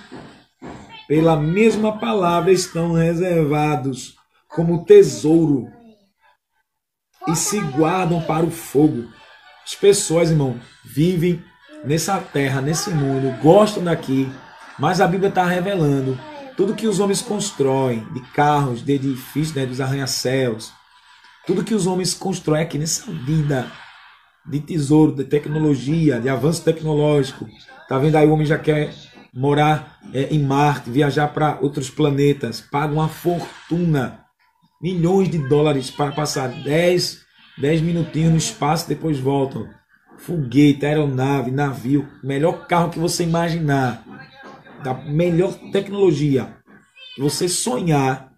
pela mesma palavra, estão reservados como tesouro e se guardam para o fogo. As pessoas, irmão, vivem nessa terra, nesse mundo, gostam daqui, mas a Bíblia está revelando tudo que os homens constroem, de carros, de edifícios, né, dos arranha-céus, tudo que os homens constroem aqui nessa vida de tesouro, de tecnologia, de avanço tecnológico. Tá vendo aí, o homem já quer morar em Marte, viajar para outros planetas, paga uma fortuna, milhões de dólares para passar 10 minutinhos no espaço e depois voltam. Foguete, aeronave, navio, melhor carro que você imaginar, da melhor tecnologia que você sonhar,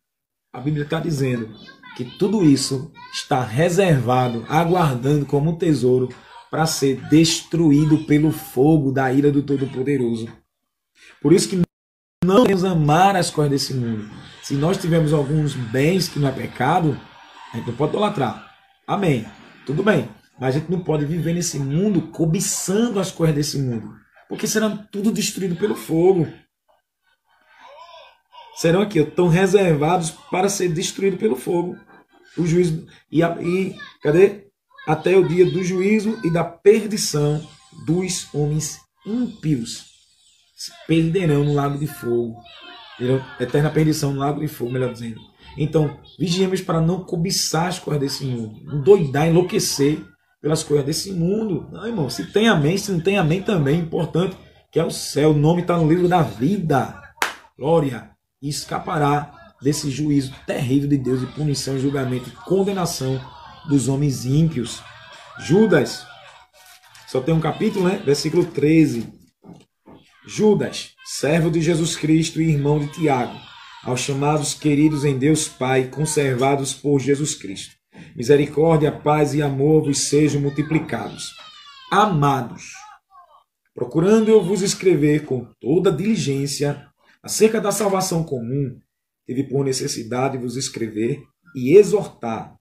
a Bíblia está dizendo que tudo isso está reservado, aguardando como um tesouro para ser destruído pelo fogo da ira do Todo-Poderoso. Por isso que não devemos amar as coisas desse mundo. Se nós tivermos alguns bens que não é pecado, a gente não pode idolatrar. Amém. Tudo bem. Mas a gente não pode viver nesse mundo cobiçando as coisas desse mundo. Porque será tudo destruído pelo fogo. Serão aqui, estão reservados para ser destruídos pelo fogo. O juízo cadê? Até o dia do juízo e da perdição dos homens ímpios. Se perderão no lago de fogo. Eterna perdição no lago de fogo, melhor dizendo. Então, vigiemos para não cobiçar as coisas desse mundo. Não doidar, enlouquecer pelas coisas desse mundo. Não, irmão, se tem amém, se não tem amém também. Importante que é o céu. O nome está no livro da vida. Glória. E escapará desse juízo terrível de Deus, de punição, julgamento e condenação dos homens ímpios. Judas, só tem um capítulo, né? Versículo 13. Judas, servo de Jesus Cristo e irmão de Tiago, aos chamados queridos em Deus Pai, conservados por Jesus Cristo. Misericórdia, paz e amor vos sejam multiplicados. Amados, procurando eu vos escrever com toda diligência acerca da salvação comum, tive por necessidade vos escrever e exortar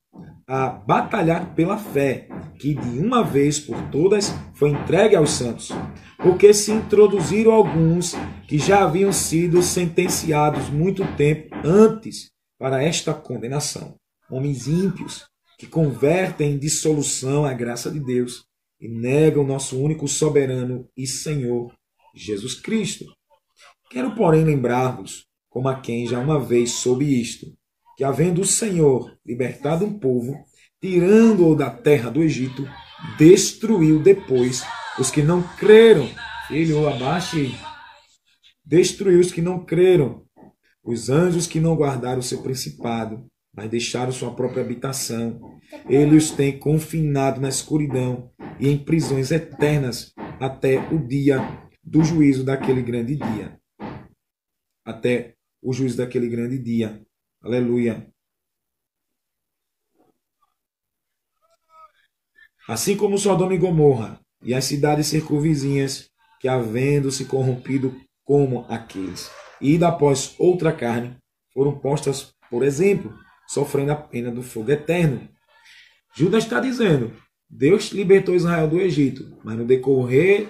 a batalhar pela fé, que de uma vez por todas foi entregue aos santos, porque se introduziram alguns que já haviam sido sentenciados muito tempo antes para esta condenação, homens ímpios que convertem em dissolução a graça de Deus e negam nosso único soberano e Senhor Jesus Cristo. Quero, porém, lembrar-vos, como a quem já uma vez soube isto, que havendo o Senhor libertado um povo, tirando-o da terra do Egito, destruiu depois os que não creram. Filho, abaixe. Destruiu os que não creram, os anjos que não guardaram o seu principado, mas deixaram sua própria habitação. Ele os tem confinado na escuridão e em prisões eternas até o dia do juízo daquele grande dia. Até o juízo daquele grande dia. Aleluia. Assim como Sodoma e Gomorra e as cidades circunvizinhas, que havendo se corrompido como aqueles, e ido após outra carne, foram postas, por exemplo, sofrendo a pena do fogo eterno. Judas está dizendo, Deus libertou Israel do Egito, mas no decorrer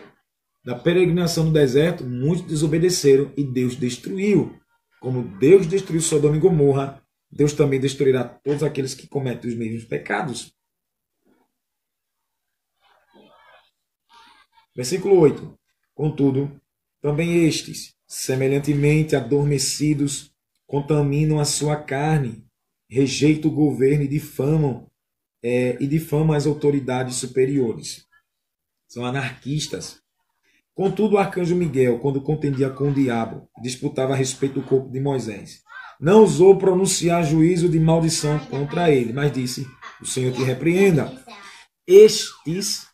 da peregrinação no deserto, muitos desobedeceram e Deus destruiu. Como Deus destruiu Sodoma e Gomorra, Deus também destruirá todos aqueles que cometem os mesmos pecados. Versículo 8. Contudo, também estes, semelhantemente adormecidos, contaminam a sua carne, rejeitam o governo e difamam as autoridades superiores. São anarquistas. Contudo, o arcanjo Miguel, quando contendia com o diabo, disputava a respeito do corpo de Moisés, não ousou pronunciar juízo de maldição contra ele, mas disse, o Senhor te repreenda. Estes,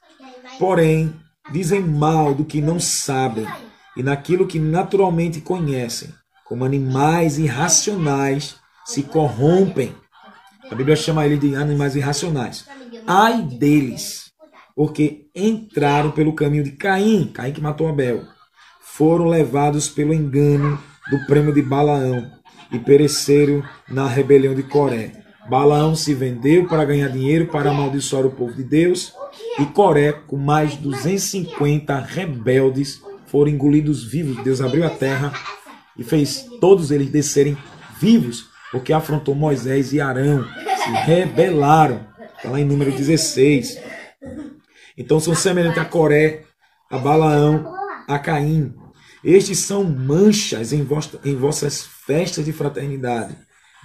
porém, dizem mal do que não sabem, e naquilo que naturalmente conhecem, como animais irracionais, se corrompem. A Bíblia chama ele de animais irracionais. Ai deles, porque entraram pelo caminho de Caim, Caim que matou Abel. Foram levados pelo engano do prêmio de Balaão e pereceram na rebelião de Coré. Balaão se vendeu para ganhar dinheiro, para amaldiçoar o povo de Deus, e Coré, com mais 250 rebeldes, foram engolidos vivos. Deus abriu a terra e fez todos eles descerem vivos, porque afrontou Moisés e Arão, se rebelaram. Está lá em Número 16. Então são semelhantes a Coré, a Balaão, a Caim. Estes são manchas em vossas festas de fraternidade,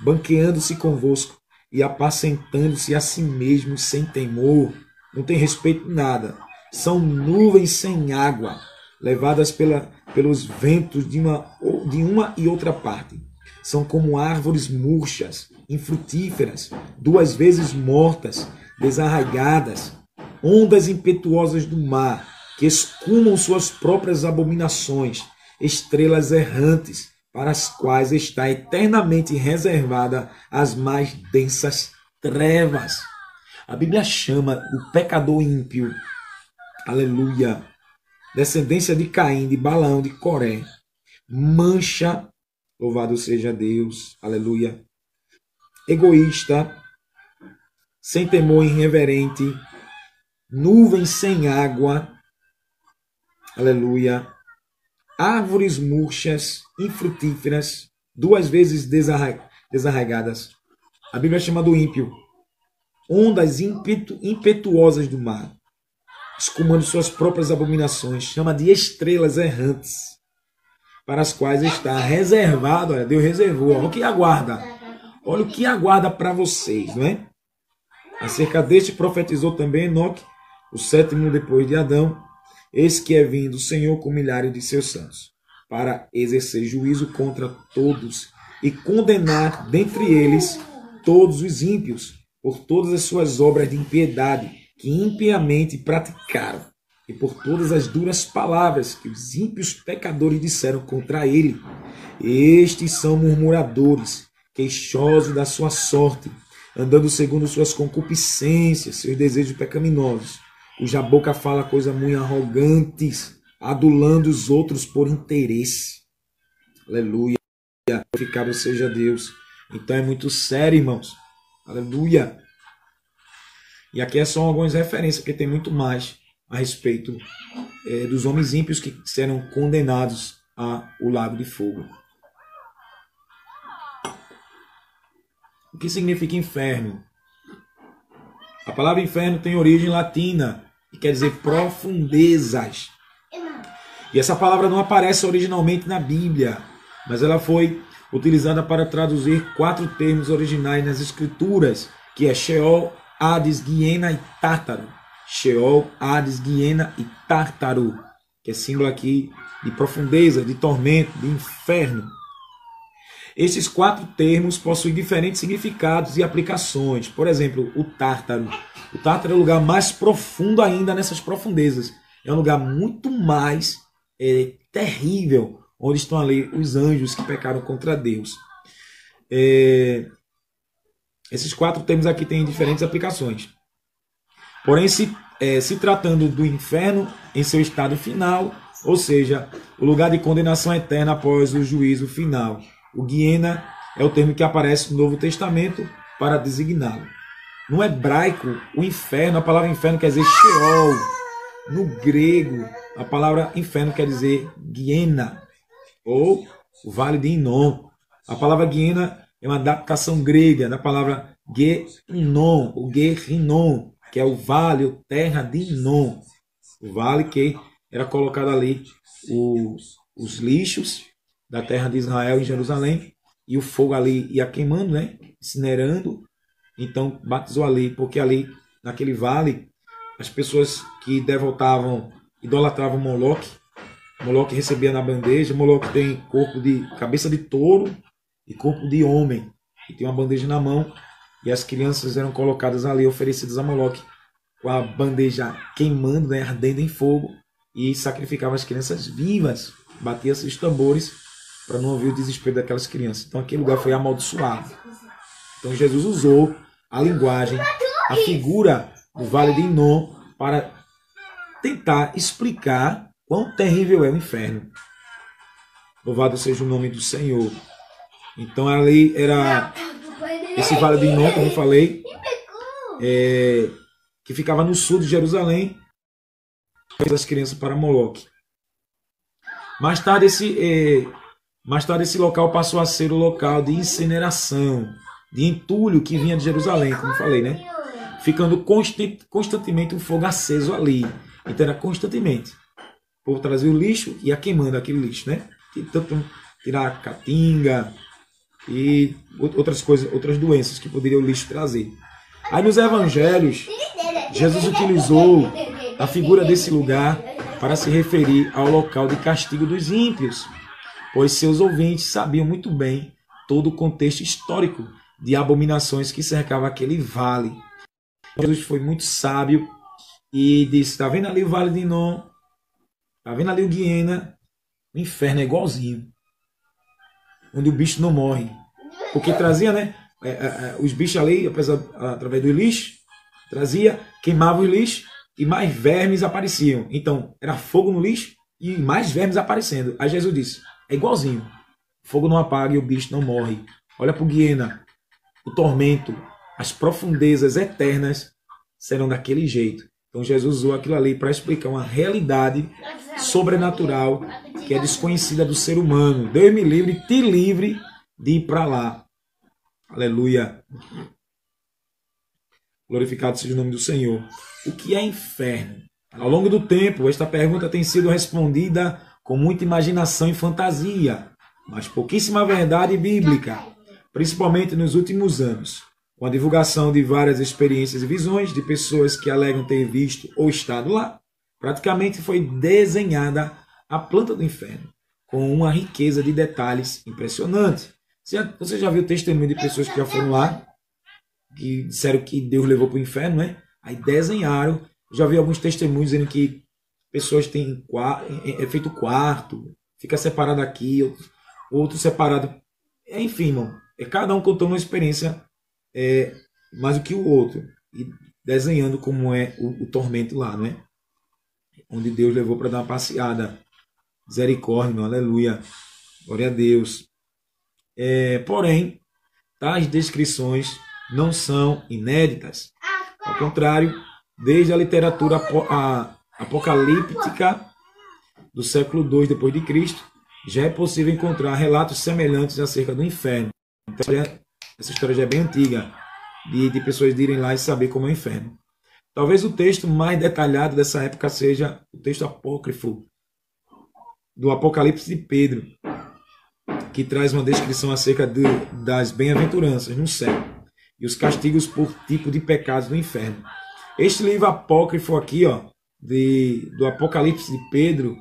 banqueando-se convosco e apacentando-se a si mesmos sem temor. Não tem respeito em nada. São nuvens sem água, levadas pelos ventos de uma e outra parte. São como árvores murchas, infrutíferas, 2 vezes mortas, desarraigadas, ondas impetuosas do mar, que escumam suas próprias abominações, estrelas errantes, para as quais está eternamente reservada as mais densas trevas. A Bíblia chama o pecador ímpio, aleluia, descendência de Caim, de Balaão, de Coré, mancha, louvado seja Deus, aleluia, egoísta, sem temor, irreverente, nuvens sem água, aleluia, árvores murchas, infrutíferas, 2 vezes desarraigadas. A Bíblia chama do ímpio ondas impetuosas do mar, escumando suas próprias abominações. Chama de estrelas errantes, para as quais está reservado. Olha, Deus reservou. Olha o que aguarda. Olha o que aguarda para vocês, não é? Acerca deste profetizou também Enoque, o 7º depois de Adão. Eis que é vindo o Senhor com milhares de seus santos, para exercer juízo contra todos e condenar dentre eles todos os ímpios, por todas as suas obras de impiedade que impiamente praticaram, e por todas as duras palavras que os ímpios pecadores disseram contra ele. Estes são murmuradores, queixosos da sua sorte, andando segundo suas concupiscências, seus desejos pecaminosos, cuja boca fala coisas muito arrogantes, adulando os outros por interesse. Aleluia. Glorificado seja Deus. Então é muito sério, irmãos. Aleluia. E aqui é só algumas referências, porque tem muito mais a respeito dos homens ímpios que serão condenados ao lago de fogo. O que significa inferno? A palavra inferno tem origem latina e quer dizer profundezas. E essa palavra não aparece originalmente na Bíblia, mas ela foi utilizada para traduzir 4 termos originais nas Escrituras, que é Sheol, Hades, Guiena e Tártaro. Sheol, Hades, Guiena e Tártaro, que é símbolo aqui de profundeza, de tormento, de inferno. Esses 4 termos possuem diferentes significados e aplicações. Por exemplo, o Tártaro. O Tártaro é o lugar mais profundo ainda nessas profundezas. É um lugar muito mais terrível, onde estão ali os anjos que pecaram contra Deus. Esses 4 termos aqui têm diferentes aplicações. Porém, se tratando do inferno em seu estado final, ou seja, o lugar de condenação eterna após o juízo final. O Guiena é o termo que aparece no Novo Testamento para designá-lo. No hebraico, o inferno, a palavra inferno quer dizer Sheol. No grego, a palavra inferno quer dizer Guiena, ou o Vale de Inom. A palavra Guiena é uma adaptação grega da palavra Gehinom, ou Gehinom, que é o vale ou terra de Inom. O vale que era colocado ali os lixos da terra de Israel em Jerusalém, e o fogo ali ia queimando, né? Incinerando. Então batizou ali, porque ali, naquele vale, as pessoas que devotavam, idolatravam Moloque. Moloque recebia na bandeja. Moloque tem corpo de cabeça de touro e corpo de homem, e tem uma bandeja na mão, e as crianças eram colocadas ali, oferecidas a Moloque, com a bandeja queimando, né? Ardendo em fogo, e sacrificavam as crianças vivas. Batia-se os tambores para não ouvir o desespero daquelas crianças. Então aquele lugar foi amaldiçoado. Então Jesus usou a linguagem, a figura do Vale de Inom para tentar explicar quão terrível é o inferno. Louvado seja o nome do Senhor. Então ali era esse Vale de Inom, como eu falei, que ficava no sul de Jerusalém, das crianças para Moloque. Mais tarde esse local passou a ser o local de incineração, de entulho que vinha de Jerusalém, como eu falei, né? Ficando constantemente um fogo aceso ali. Então era constantemente. O povo trazia o lixo e ia queimando aquele lixo, né? Tanto tirar a caatinga e outras coisas, outras doenças que poderia o lixo trazer. Aí nos evangelhos, Jesus utilizou a figura desse lugar para se referir ao local de castigo dos ímpios, pois seus ouvintes sabiam muito bem todo o contexto histórico de abominações que cercava aquele vale. Jesus foi muito sábio e disse: está vendo ali o Vale de Inom? Está vendo ali o Guiena? O inferno é igualzinho, onde o bicho não morre. Porque trazia, né? Os bichos ali, através do lixo, trazia, queimava o lixo e mais vermes apareciam. Então, era fogo no lixo e mais vermes aparecendo. Aí Jesus disse: é igualzinho. O fogo não apaga e o bicho não morre. Olha para o Guiena. O tormento, as profundezas eternas serão daquele jeito. Então Jesus usou aquilo ali para explicar uma realidade sobrenatural que é desconhecida do ser humano. Deus me livre, te livre de ir para lá. Aleluia. Glorificado seja o nome do Senhor. O que é inferno? Ao longo do tempo, esta pergunta tem sido respondida com muita imaginação e fantasia, mas pouquíssima verdade bíblica, principalmente nos últimos anos, com a divulgação de várias experiências e visões de pessoas que alegam ter visto ou estado lá. Praticamente foi desenhada a planta do inferno, com uma riqueza de detalhes impressionante. Você já viu testemunho de pessoas que já foram lá, que disseram que Deus levou para o inferno, né? Aí desenharam. Já vi alguns testemunhos dizendo que pessoas têm feito quarto, fica separado aqui, outro separado. Enfim, irmão, cada um contando uma experiência mais do que o outro. E desenhando como é o tormento lá, né? Onde Deus levou para dar uma passeada. Misericórdia, irmão, aleluia. Glória a Deus. Porém, tais descrições não são inéditas. Ao contrário, desde a literatura apocalíptica do século II depois de Cristo, já é possível encontrar relatos semelhantes acerca do inferno. Então, essa história já é bem antiga, de pessoas irem lá e saber como é o inferno. Talvez o texto mais detalhado dessa época seja o texto apócrifo do Apocalipse de Pedro, que traz uma descrição acerca das bem-aventuranças no céu e os castigos por tipo de pecados do inferno. Este livro apócrifo aqui, do Apocalipse de Pedro,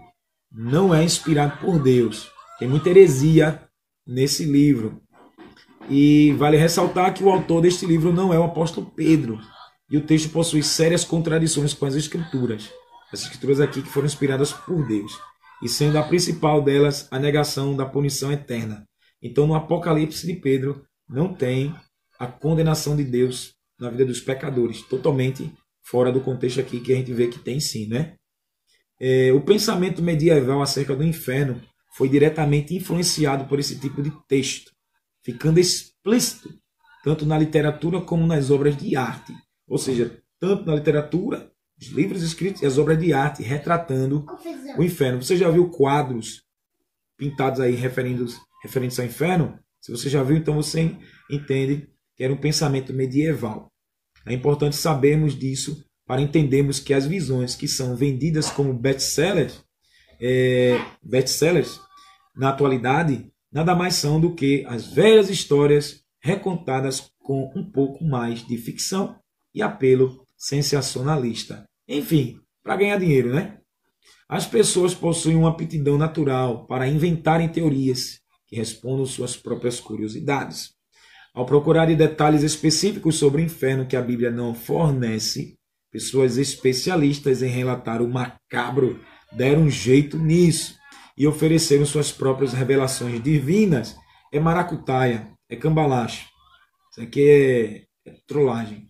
não é inspirado por Deus. Tem muita heresia nesse livro. E vale ressaltar que o autor deste livro não é o apóstolo Pedro. E o texto possui sérias contradições com as escrituras. As escrituras aqui que foram inspiradas por Deus. E sendo a principal delas a negação da punição eterna. Então no Apocalipse de Pedro não tem a condenação de Deus na vida dos pecadores. Totalmente fora do contexto aqui que a gente vê que tem sim, né? O pensamento medieval acerca do inferno foi diretamente influenciado por esse tipo de texto, ficando explícito tanto na literatura como nas obras de arte. Ou seja, tanto na literatura, os livros escritos e as obras de arte retratando o inferno. Você já viu quadros pintados aí referentes ao inferno? Se você já viu, então você entende que era um pensamento medieval. É importante sabermos disso para entendermos que as visões que são vendidas como best-sellers na atualidade nada mais são do que as velhas histórias recontadas com um pouco mais de ficção e apelo sensacionalista. Enfim, para ganhar dinheiro, né? As pessoas possuem uma aptidão natural para inventarem teorias que respondam suas próprias curiosidades. Ao procurarem detalhes específicos sobre o inferno que a Bíblia não fornece, pessoas especialistas em relatar o macabro deram um jeito nisso e ofereceram suas próprias revelações divinas. É maracutaia, é cambalacho. Isso aqui é trollagem.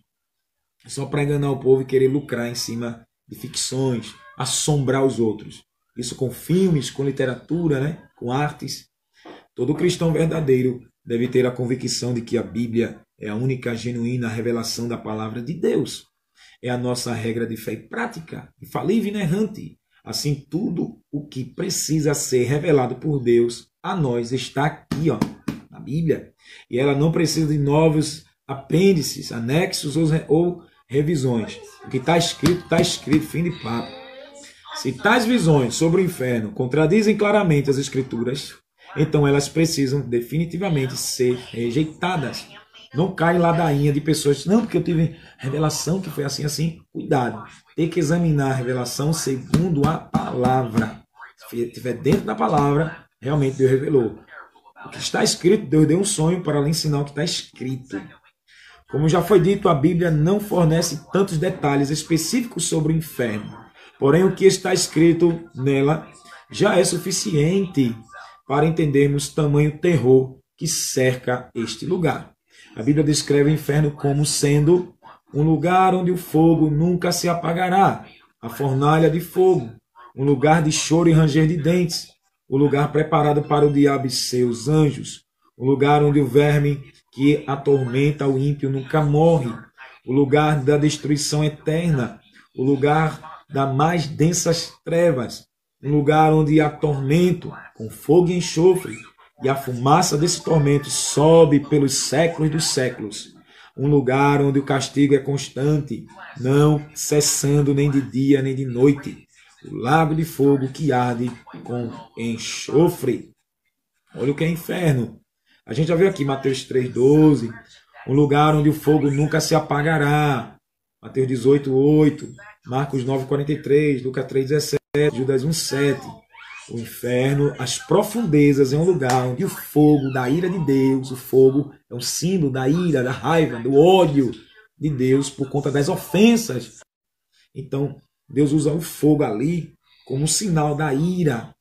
É só para enganar o povo e querer lucrar em cima de ficções, assombrar os outros. Isso com filmes, com literatura, né? Com artes. Todo cristão verdadeiro deve ter a convicção de que a Bíblia é a única genuína revelação da palavra de Deus. É a nossa regra de fé e prática, infalível e inerrante. Assim, tudo o que precisa ser revelado por Deus a nós está aqui, ó, na Bíblia. E ela não precisa de novos apêndices, anexos ou revisões. O que está escrito, fim de papo. Se tais visões sobre o inferno contradizem claramente as Escrituras, então elas precisam definitivamente ser rejeitadas. Não cai ladainha de pessoas, não, porque eu tive revelação que foi assim, assim. Cuidado, tem que examinar a revelação segundo a palavra. Se estiver dentro da palavra, realmente Deus revelou. O que está escrito, Deus deu um sonho para lhe ensinar o que está escrito. Como já foi dito, a Bíblia não fornece tantos detalhes específicos sobre o inferno. Porém, o que está escrito nela já é suficiente para entendermos tamanho terror que cerca este lugar. A Bíblia descreve o inferno como sendo um lugar onde o fogo nunca se apagará, a fornalha de fogo, um lugar de choro e ranger de dentes, o lugar preparado para o diabo e seus anjos, um lugar onde o verme que atormenta o ímpio nunca morre, o lugar da destruição eterna, o lugar das mais densas trevas, um lugar onde há tormento com fogo e enxofre, e a fumaça desse tormento sobe pelos séculos dos séculos. Um lugar onde o castigo é constante, não cessando nem de dia nem de noite. O lago de fogo que arde com enxofre. Olha o que é inferno. A gente já viu aqui Mateus 3,12. Um lugar onde o fogo nunca se apagará. Mateus 18,8. Marcos 9,43. Lucas 3,17. Judas 1,7. O inferno, as profundezas, é um lugar onde o fogo da ira de Deus, o fogo é um símbolo da ira, da raiva, do ódio de Deus por conta das ofensas. Então, Deus usa o fogo ali como sinal da ira.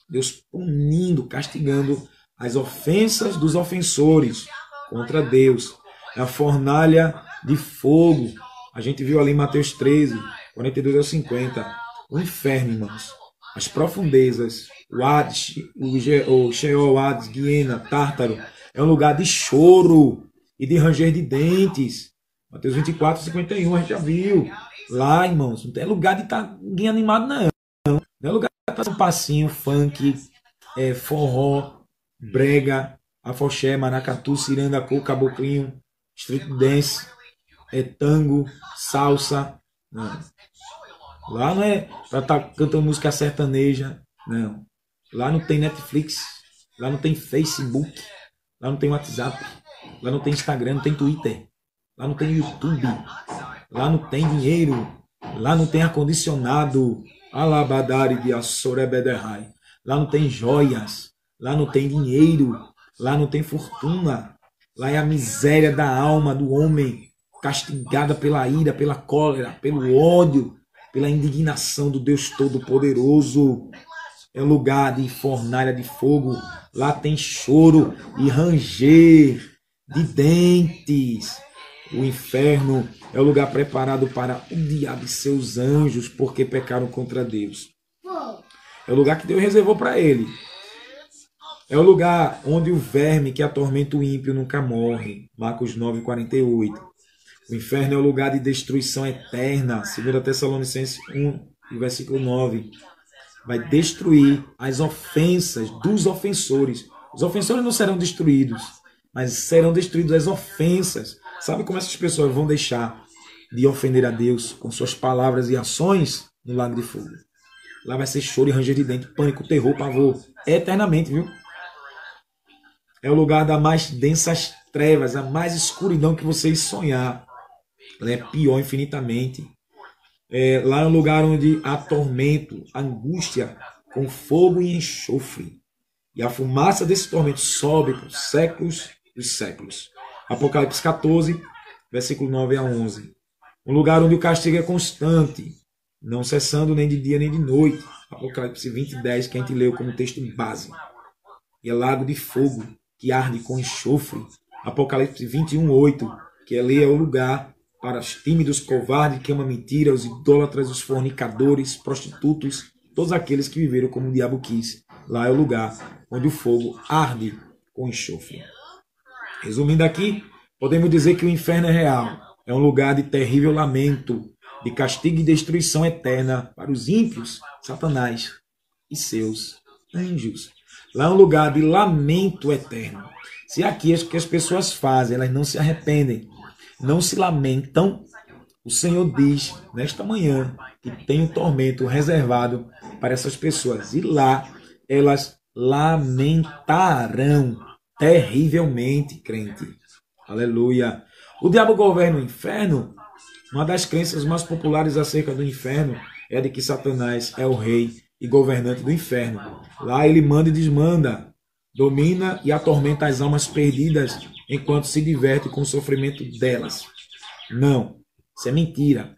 Deus punindo, castigando as ofensas dos ofensores contra Deus. É a fornalha de fogo. A gente viu ali em Mateus 13, 42 ao 50. O inferno, irmãos. As profundezas, o Hades, o Sheol, Hades, Guiena, Tártaro, é um lugar de choro e de ranger de dentes. Mateus 24, 51, a gente já viu. Lá, irmãos, não tem lugar de estar ninguém animado, não. Não é lugar de estar um passinho, funk, forró, brega, afoxé, maracatu, cirandacu, caboclinho, street dance, tango, salsa. Não. Lá não é para estar cantando música sertaneja, não. Lá não tem Netflix, lá não tem Facebook, lá não tem WhatsApp, lá não tem Instagram, não tem Twitter, lá não tem YouTube, lá não tem dinheiro, lá não tem ar-condicionado, alabadari de assorebederai, lá não tem joias, lá não tem dinheiro, lá não tem fortuna, lá é a miséria da alma do homem, castigada pela ira, pela cólera, pelo ódio, pela indignação do Deus Todo-Poderoso. É lugar de fornalha de fogo. Lá tem choro e ranger de dentes. O inferno é o lugar preparado para o diabo e seus anjos, porque pecaram contra Deus. É o lugar que Deus reservou para ele. É o lugar onde o verme que atormenta o ímpio nunca morre. Marcos 9, 48. O inferno é o lugar de destruição eterna. 2 Tessalonicenses 1, versículo 9. Vai destruir as ofensas dos ofensores. Os ofensores não serão destruídos, mas serão destruídas as ofensas. Sabe como essas pessoas vão deixar de ofender a Deus com suas palavras e ações no lago de fogo? Lá vai ser choro e ranger de dente, pânico, terror, pavor. Eternamente, viu? É o lugar das mais densas trevas, a mais escuridão que vocês sonhar. Ela é pior infinitamente. Lá é um lugar onde há tormento, angústia, com fogo e enxofre. E a fumaça desse tormento sobe por séculos dos séculos. Apocalipse 14, versículo 9 a 11. Um lugar onde o castigo é constante, não cessando nem de dia nem de noite. Apocalipse 20, 10, que a gente leu como texto base. E é lago de fogo que arde com enxofre. Apocalipse 21:8, que ali é o lugar para os tímidos, covardes, que amam mentira, os idólatras, os fornicadores, prostitutos, todos aqueles que viveram como o diabo quis. Lá é o lugar onde o fogo arde com enxofre. Resumindo aqui, podemos dizer que o inferno é real. É um lugar de terrível lamento, de castigo e destruição eterna para os ímpios, Satanás e seus anjos. Lá é um lugar de lamento eterno. Se aqui as que as pessoas fazem, elas não se arrependem, não se lamentam, o Senhor diz nesta manhã que tem um tormento reservado para essas pessoas. E lá elas lamentarão terrivelmente, crente. Aleluia. O diabo governa o inferno. Uma das crenças mais populares acerca do inferno é a de que Satanás é o rei e governante do inferno. Lá ele manda e desmanda, domina e atormenta as almas perdidas enquanto se diverte com o sofrimento delas. Não, isso é mentira.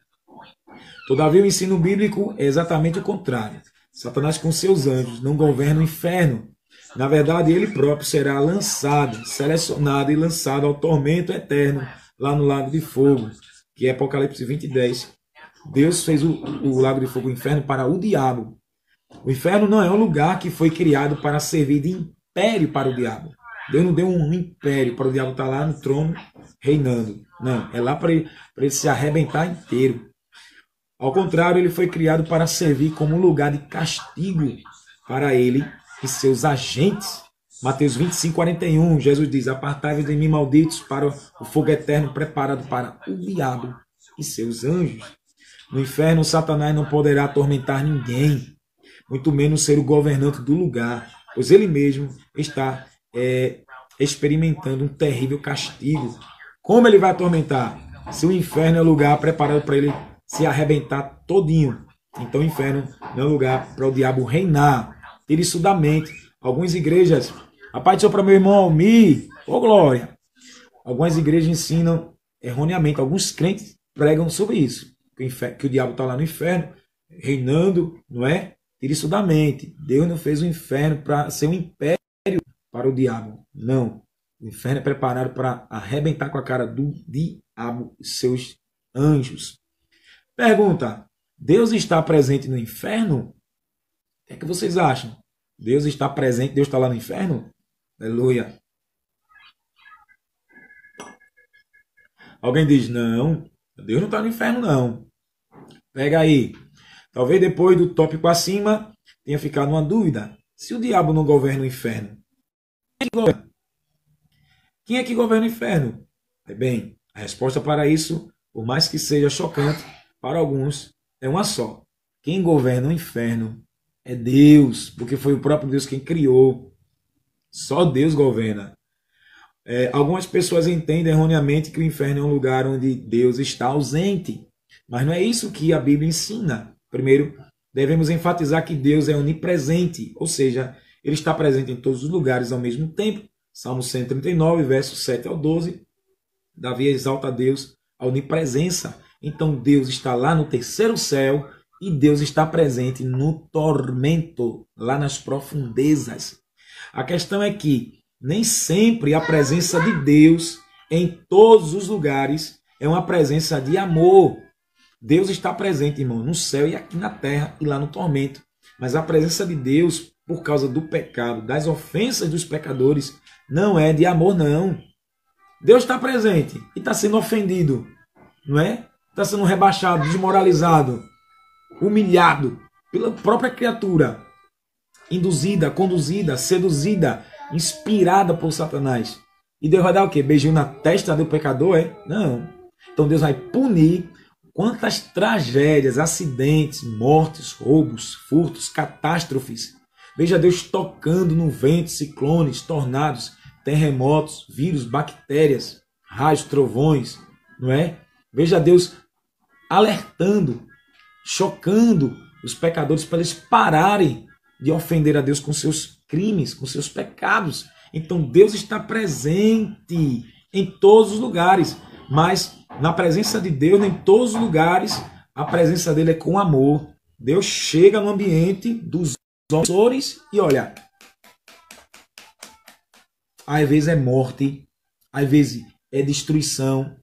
Todavia, o ensino bíblico é exatamente o contrário. Satanás com seus anjos não governa o inferno. Na verdade, ele próprio será lançado, selecionado e lançado ao tormento eterno lá no lago de fogo, que é Apocalipse 20:10. Deus fez o lago de fogo, o inferno, para o diabo. O inferno não é um lugar que foi criado para servir de império para o diabo. Deus não deu um império para o diabo estar lá no trono reinando. Não, é lá para ele se arrebentar inteiro. Ao contrário, ele foi criado para servir como um lugar de castigo para ele e seus agentes. Mateus 25:41, Jesus diz: apartai-vos de mim, malditos, para o fogo eterno preparado para o diabo e seus anjos. No inferno, Satanás não poderá atormentar ninguém, muito menos ser o governante do lugar, pois ele mesmo está experimentando um terrível castigo. Como ele vai atormentar? Se o inferno é o lugar preparado para ele se arrebentar todinho. Então o inferno não é lugar para o diabo reinar. Tire isso da mente. Algumas igrejas, a paz do Senhor para meu irmão Almir, ô glória. Algumas igrejas ensinam erroneamente, alguns crentes pregam sobre isso, que o diabo está lá no inferno, reinando, não é? Tire isso da mente. Deus não fez o inferno para ser um império para o diabo. Não. O inferno é preparado para arrebentar com a cara do diabo e seus anjos. Pergunta: Deus está presente no inferno? O que é que vocês acham? Deus está presente, Deus está lá no inferno? Aleluia. Alguém diz: não, Deus não está no inferno, não. Pega aí. Talvez depois do tópico acima tenha ficado uma dúvida. Se o diabo não governa o inferno, quem é que governa o inferno? Bem, a resposta para isso, por mais que seja chocante para alguns, é uma só. Quem governa o inferno é Deus, porque foi o próprio Deus quem criou. Só Deus governa. Algumas pessoas entendem erroneamente que o inferno é um lugar onde Deus está ausente. Mas não é isso que a Bíblia ensina. Primeiro, devemos enfatizar que Deus é onipresente, ou seja, Ele está presente em todos os lugares ao mesmo tempo. Salmo 139, versos 7 ao 12. Davi exalta a Deus a onipresença. Então Deus está lá no terceiro céu e Deus está presente no tormento, lá nas profundezas. A questão é que nem sempre a presença de Deus em todos os lugares é uma presença de amor. Deus está presente, irmão, no céu e aqui na terra e lá no tormento. Mas a presença de Deus, por causa do pecado, das ofensas dos pecadores, não é de amor, não. Deus está presente e está sendo ofendido, não é? Está sendo rebaixado, desmoralizado, humilhado pela própria criatura, induzida, conduzida, seduzida, inspirada por Satanás. E Deus vai dar o quê? Beijinho na testa do pecador, é? Não. Então Deus vai punir. Quantas tragédias, acidentes, mortes, roubos, furtos, catástrofes. Veja Deus tocando no vento, ciclones, tornados, terremotos, vírus, bactérias, raios, trovões, não é? Veja Deus alertando, chocando os pecadores para eles pararem de ofender a Deus com seus crimes, com seus pecados. Então Deus está presente em todos os lugares, mas na presença de Deus, em todos os lugares, a presença dele é com amor. Deus chega no ambiente dos homens e olha, às vezes é morte, às vezes é destruição,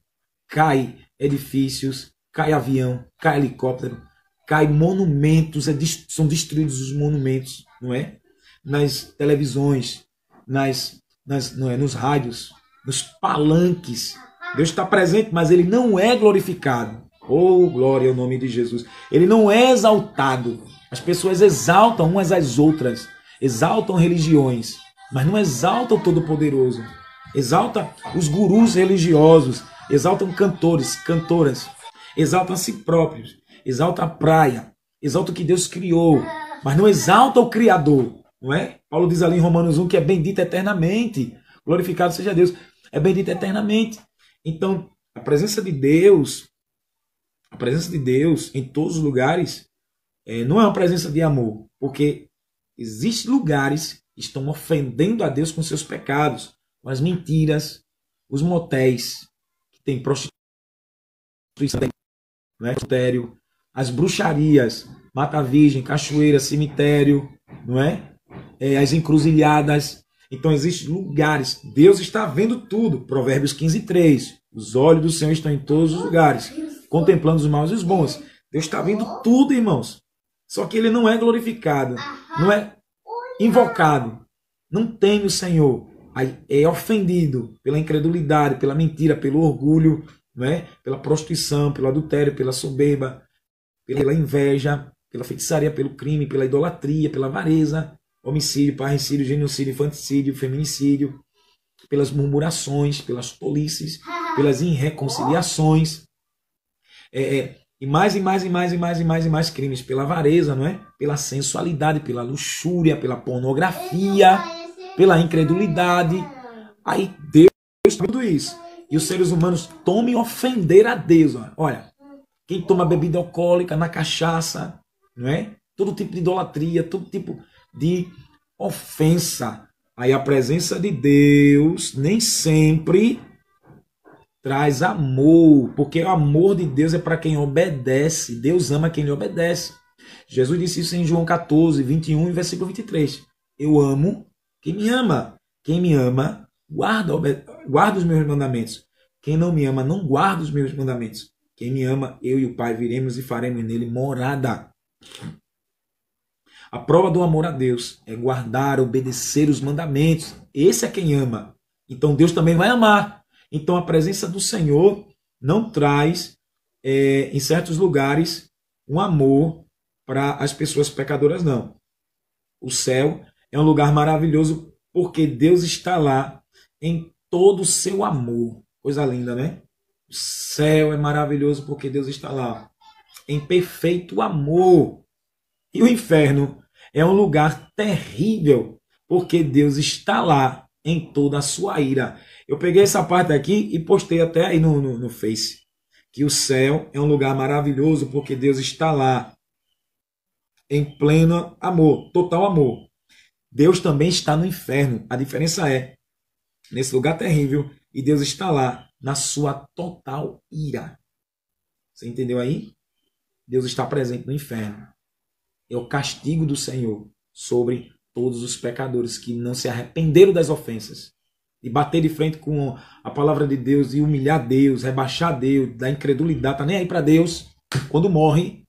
cai edifícios, cai avião, cai helicóptero, cai monumentos, são destruídos os monumentos, não é? Nas televisões, não é? Nos rádios, nos palanques. Deus está presente, mas ele não é glorificado. Oh, glória ao nome de Jesus. Ele não é exaltado. As pessoas exaltam umas às outras, exaltam religiões, mas não exaltam o Todo-Poderoso. Exalta os gurus religiosos, exaltam cantores, cantoras, exaltam a si próprios, exalta a praia, exalta o que Deus criou, mas não exalta o Criador, não é? Paulo diz ali em Romanos 1 que é bendito eternamente, glorificado seja Deus, é bendito eternamente. Então, a presença de Deus em todos os lugares, não é uma presença de amor, porque existem lugares que estão ofendendo a Deus com seus pecados, com as mentiras, os motéis, que tem prostituição, não é? Adultério, as bruxarias, mata-virgem, cachoeira, cemitério, não é? As encruzilhadas. Então existem lugares, Deus está vendo tudo. Provérbios 15:3. Os olhos do Senhor estão em todos os lugares, contemplando os maus e os bons. Deus está vendo tudo, irmãos. Só que ele não é glorificado, não é invocado. Não tem o Senhor. Aí é ofendido pela incredulidade, pela mentira, pelo orgulho, não é? Pela prostituição, pelo adultério, pela soberba, pela inveja, pela feitiçaria, pelo crime, pela idolatria, pela avareza, homicídio, parricídio, genocídio, infanticídio, feminicídio, pelas murmurações, pelas tolices, pelas irreconciliações, e mais crimes, pela avareza, não é? Pela sensualidade, pela luxúria, pela pornografia, pela incredulidade. Aí Deus está tudo isso. E os seres humanos tomem ofender a Deus. Olha, quem toma bebida alcoólica, na cachaça, não é? Todo tipo de idolatria, todo tipo de ofensa. Aí a presença de Deus nem sempre traz amor, porque o amor de Deus é para quem obedece. Deus ama quem lhe obedece. Jesus disse isso em João 14:21 e versículo 23. Eu amo quem me ama. Quem me ama, guarda os meus mandamentos. Quem não me ama, não guarda os meus mandamentos. Quem me ama, eu e o Pai viremos e faremos nele morada. A prova do amor a Deus é guardar, obedecer os mandamentos. Esse é quem ama. Então Deus também vai amar. Então a presença do Senhor não traz, em certos lugares, um amor para as pessoas pecadoras, não. O céu é um lugar maravilhoso porque Deus está lá em todo o seu amor. Coisa linda, né? O céu é maravilhoso porque Deus está lá em perfeito amor. E o inferno é um lugar terrível porque Deus está lá em toda a sua ira. Eu peguei essa parte aqui e postei até aí no Face. Que o céu é um lugar maravilhoso porque Deus está lá em pleno amor, total amor. Deus também está no inferno. A diferença é, nesse lugar terrível, e Deus está lá na sua total ira. Você entendeu aí? Deus está presente no inferno. É o castigo do Senhor sobre todos os pecadores que não se arrependeram das ofensas. E bater de frente com a palavra de Deus e humilhar Deus, rebaixar Deus, da incredulidade, tá nem aí para Deus. Quando morre,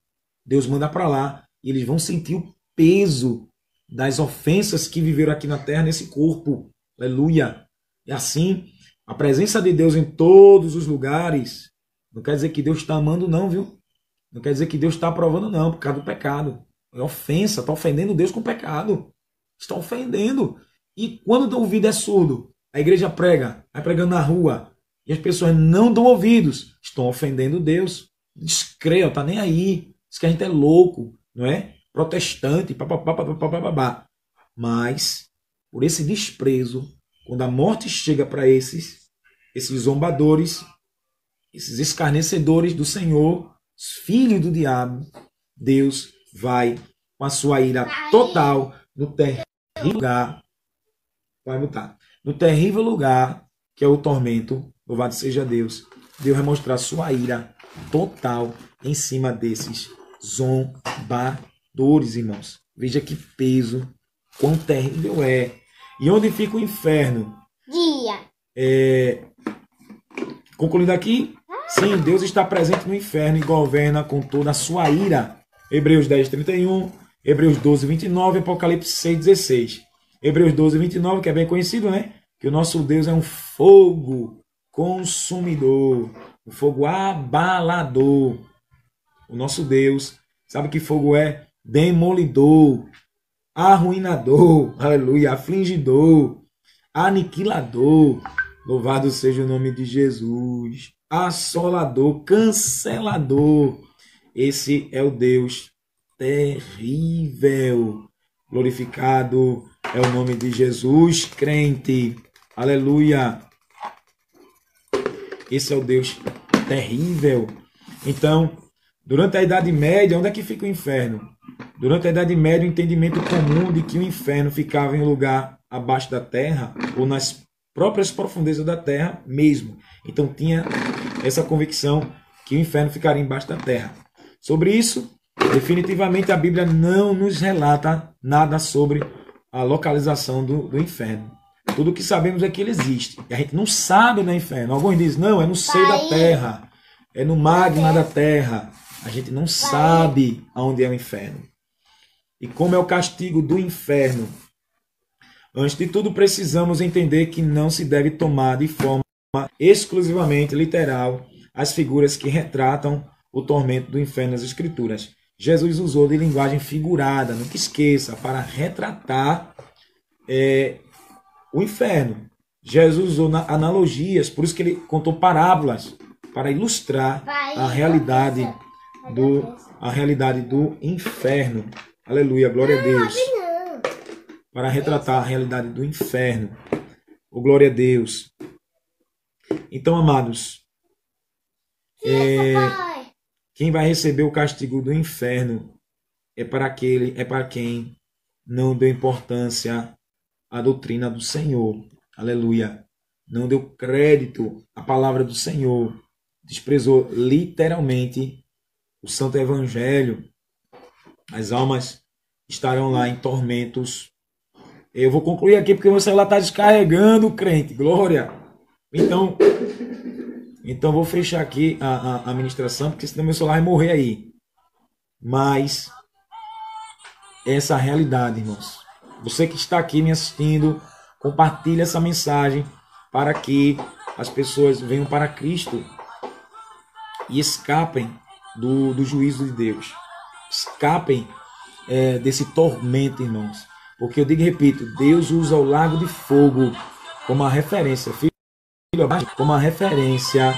Deus manda para lá e eles vão sentir o peso das ofensas que viveram aqui na terra nesse corpo. Aleluia. E assim, a presença de Deus em todos os lugares não quer dizer que Deus está amando, não, viu? Não quer dizer que Deus está aprovando, não, por causa do pecado. É ofensa, está ofendendo Deus com pecado. Está ofendendo. E quando o ouvido é surdo, a igreja prega, vai pregando na rua, e as pessoas não dão ouvidos, estão ofendendo Deus. Descreia, tá nem aí. Diz que a gente é louco, não é? Protestante, papapá. Mas, por esse desprezo, quando a morte chega para esses zombadores, esses escarnecedores do Senhor, os filhos do diabo, Deus vai com a sua ira total no terrível lugar, vai botar, no terrível lugar que é o tormento, louvado seja Deus. Deus vai mostrar sua ira total em cima desses zombadores, irmãos. Veja que peso, quão terrível é. E onde fica o inferno? Concluindo aqui, sim, Deus está presente no inferno e governa com toda a sua ira. Hebreus 10, 31, Hebreus 12, 29, Apocalipse 6, 16. Hebreus 12, 29, que é bem conhecido, né? Que o nosso Deus é um fogo consumidor, um fogo abalador. O nosso Deus, sabe que fogo é? Demolidor, arruinador, aleluia, afligidor, aniquilador. Louvado seja o nome de Jesus. Assolador, cancelador. Esse é o Deus terrível. Glorificado é o nome de Jesus, crente. Aleluia. Esse é o Deus terrível. Então, durante a Idade Média, onde é que fica o inferno? Durante a Idade Média, o entendimento comum de que o inferno ficava em um lugar abaixo da terra ou nas próprias profundezas da terra mesmo. Então tinha essa convicção que o inferno ficaria embaixo da terra. Sobre isso, definitivamente a Bíblia não nos relata nada sobre a localização do inferno. Tudo o que sabemos é que ele existe. E a gente não sabe onde é o inferno. Alguns dizem, não, é no seio da terra, é no magma da terra. A gente não sabe aonde é o inferno. E como é o castigo do inferno? Antes de tudo, precisamos entender que não se deve tomar de forma exclusivamente literal as figuras que retratam o tormento do inferno nas Escrituras. Jesus usou de linguagem figurada, nunca esqueça, para retratar o inferno. Jesus usou analogias, por isso que ele contou parábolas, para ilustrar a realidade do inferno. Aleluia, glória a Deus. Para retratar a realidade do inferno. Oh, glória a Deus. Então, amados, quem vai receber o castigo do inferno é para quem não deu importância à doutrina do Senhor. Aleluia. Não deu crédito à palavra do Senhor. Desprezou literalmente o Santo Evangelho. As almas estarão lá em tormentos. Eu vou concluir aqui porque o meu celular está descarregando, crente. Glória. Então vou fechar aqui a ministração, porque senão meu celular vai morrer aí. Mas essa é a realidade, irmãos. Você que está aqui me assistindo, compartilhe essa mensagem para que as pessoas venham para Cristo e escapem do juízo de Deus. Escapem desse tormento, irmãos. Porque eu digo e repito, Deus usa o lago de fogo como uma referência, como uma referência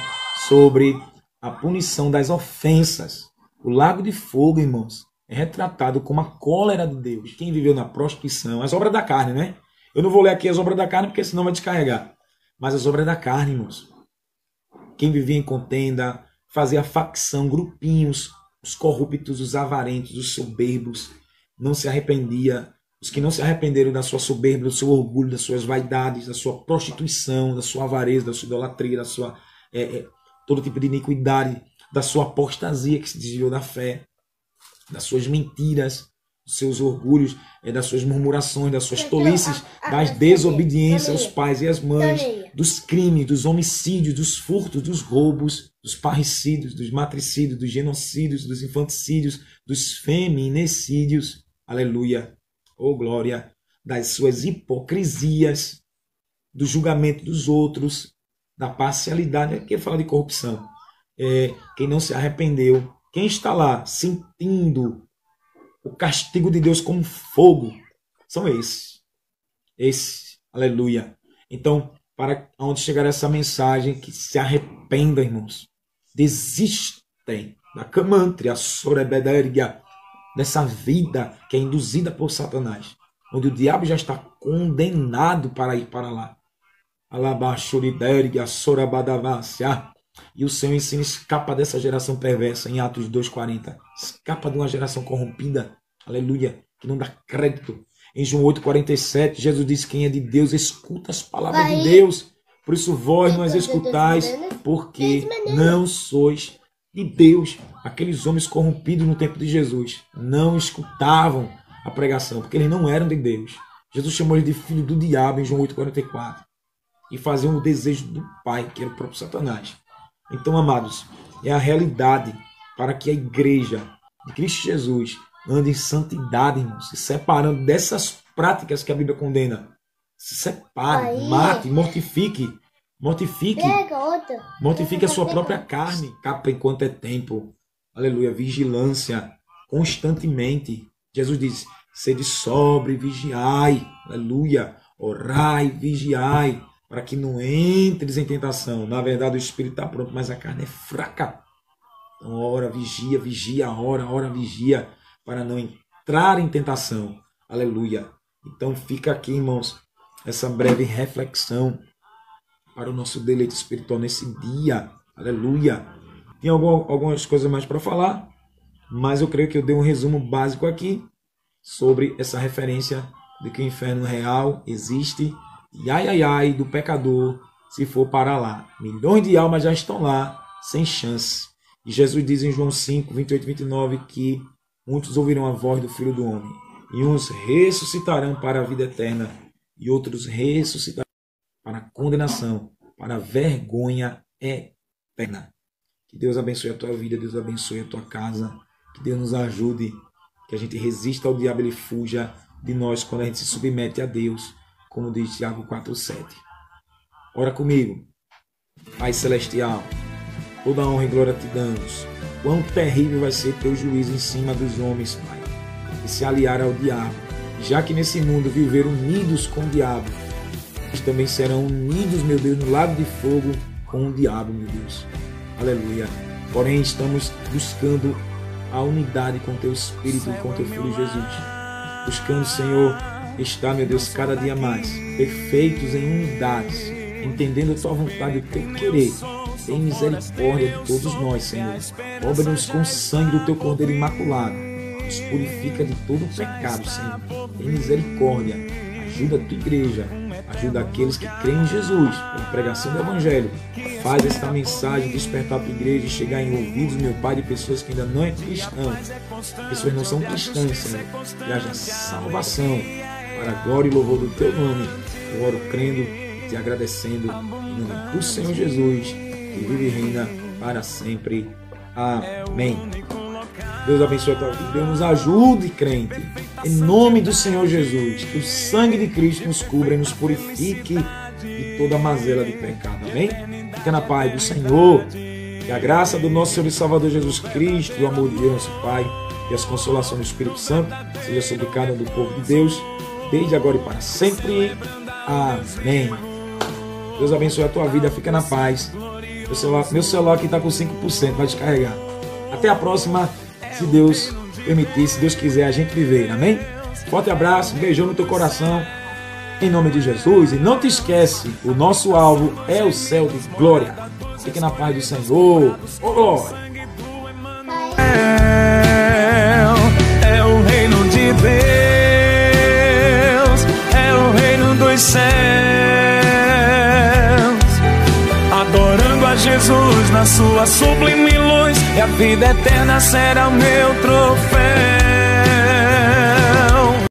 sobre a punição das ofensas. O lago de fogo, irmãos, é retratado como a cólera de Deus. Quem viveu na prostituição, as obras da carne, né? Eu não vou ler aqui as obras da carne, porque senão vai descarregar. Mas as obras da carne, irmãos. Quem vivia em contenda, fazia facção, grupinhos, os corruptos, os avarentos, os soberbos, não se arrependia. Os que não se arrependeram da sua soberba, do seu orgulho, das suas vaidades, da sua prostituição, da sua avareza, da sua idolatria, da sua todo tipo de iniquidade, da sua apostasia que se desviou da fé, das suas mentiras, dos seus orgulhos, das suas murmurações, das suas tolices, das desobediências aos pais e às mães, dos crimes, dos homicídios, dos furtos, dos roubos, dos parricídios, dos matricídios, dos genocídios, dos infanticídios, dos feminicídios. Aleluia. Oh, glória, das suas hipocrisias, do julgamento dos outros, da parcialidade. Aqui fala de corrupção. Quem não se arrependeu, quem está lá sentindo o castigo de Deus como fogo, são esses. Aleluia. Então, para onde chegar essa mensagem, que se arrependam, irmãos. Desistem da camantria, sorebedergia, dessa vida que é induzida por Satanás, onde o diabo já está condenado para ir para lá. E o seu ensino escapa dessa geração perversa em Atos 2,40. Escapa de uma geração corrompida, aleluia, que não dá crédito. Em João 8,47, Jesus diz: quem é de Deus escuta as palavras de Deus. Por isso vós não as escutais, porque não sois de Deus. Aqueles homens corrompidos no tempo de Jesus não escutavam a pregação, porque eles não eram de Deus. Jesus chamou eles de filho do diabo em João 8,44. E faziam o desejo do Pai, que era o próprio Satanás. Então, amados, é a realidade para que a igreja de Cristo Jesus ande em santidade, irmãos, se separando dessas práticas que a Bíblia condena. Se separe, mate, mortifique. Mortifique a sua própria carne, capa enquanto é tempo. Aleluia, vigilância, constantemente. Jesus diz, sede sóbrio e vigiai. Aleluia, orai, vigiai, para que não entres em tentação. Na verdade, o espírito está pronto, mas a carne é fraca. Então, ora, vigia, ora, vigia, para não entrar em tentação. Aleluia. Então, fica aqui, irmãos, essa breve reflexão para o nosso deleite espiritual nesse dia. Aleluia. Tem algumas coisas mais para falar, mas eu creio que eu dei um resumo básico aqui sobre essa referência de que o inferno real existe. E ai do pecador se for para lá. Milhões de almas já estão lá, sem chance. E Jesus diz em João 5, 28 e 29 que muitos ouvirão a voz do Filho do Homem. E uns ressuscitarão para a vida eterna, e outros ressuscitarão para a condenação, para a vergonha eterna. Que Deus abençoe a tua vida, Deus abençoe a tua casa, que Deus nos ajude, que a gente resista ao diabo e ele fuja de nós quando a gente se submete a Deus, como diz Tiago 4,7. Ora comigo. Pai Celestial, toda honra e glória te damos. Quão terrível vai ser teu juízo em cima dos homens, Pai, que se aliaram ao diabo. Já que nesse mundo viveram unidos com o diabo, eles também serão unidos, meu Deus, no lago de fogo com o diabo, meu Deus. Aleluia. Porém, estamos buscando a unidade com teu Espírito e com teu Filho Jesus. Buscando, Senhor, estar, meu Deus, cada dia mais perfeitos em unidades, entendendo a tua vontade e o teu querer. Tem misericórdia de todos nós, Senhor. Cobre-nos com o sangue do teu Cordeiro Imaculado. Nos purifica de todo o pecado, Senhor. Tem misericórdia. Ajuda a tua igreja. Ajuda aqueles que creem em Jesus pela pregação do Evangelho. Faz esta mensagem despertar a tua igreja e chegar em ouvidos, meu Pai, de pessoas que ainda não é cristão. Pessoas que não são cristãs, Senhor. Que haja salvação para a glória e louvor do teu nome. Eu oro crendo e te agradecendo em nome do Senhor Jesus, que vive e reina para sempre. Amém. Deus abençoe a tua vida. Deus nos ajude, crente. Em nome do Senhor Jesus. Que o sangue de Cristo nos cubra e nos purifique de toda mazela de pecado. Amém? Fica na paz do Senhor. Que a graça do nosso Senhor e Salvador Jesus Cristo, o amor de Deus, nosso Pai, e as consolações do Espírito Santo seja sobre cada um do povo de Deus, desde agora e para sempre. Amém. Deus abençoe a tua vida. Fica na paz. Meu celular aqui está com 5%. Vai descarregar. Até a próxima. Se Deus permitir, se Deus quiser, a gente viver. Amém? Forte abraço, beijão no teu coração. Em nome de Jesus. E não te esquece, o nosso alvo é o céu de glória. Fique na paz do Senhor. Ô glória! É o reino de Deus, é o reino dos céus. Adorando a Jesus na sua sublime luz, e a vida eterna será o meu troféu.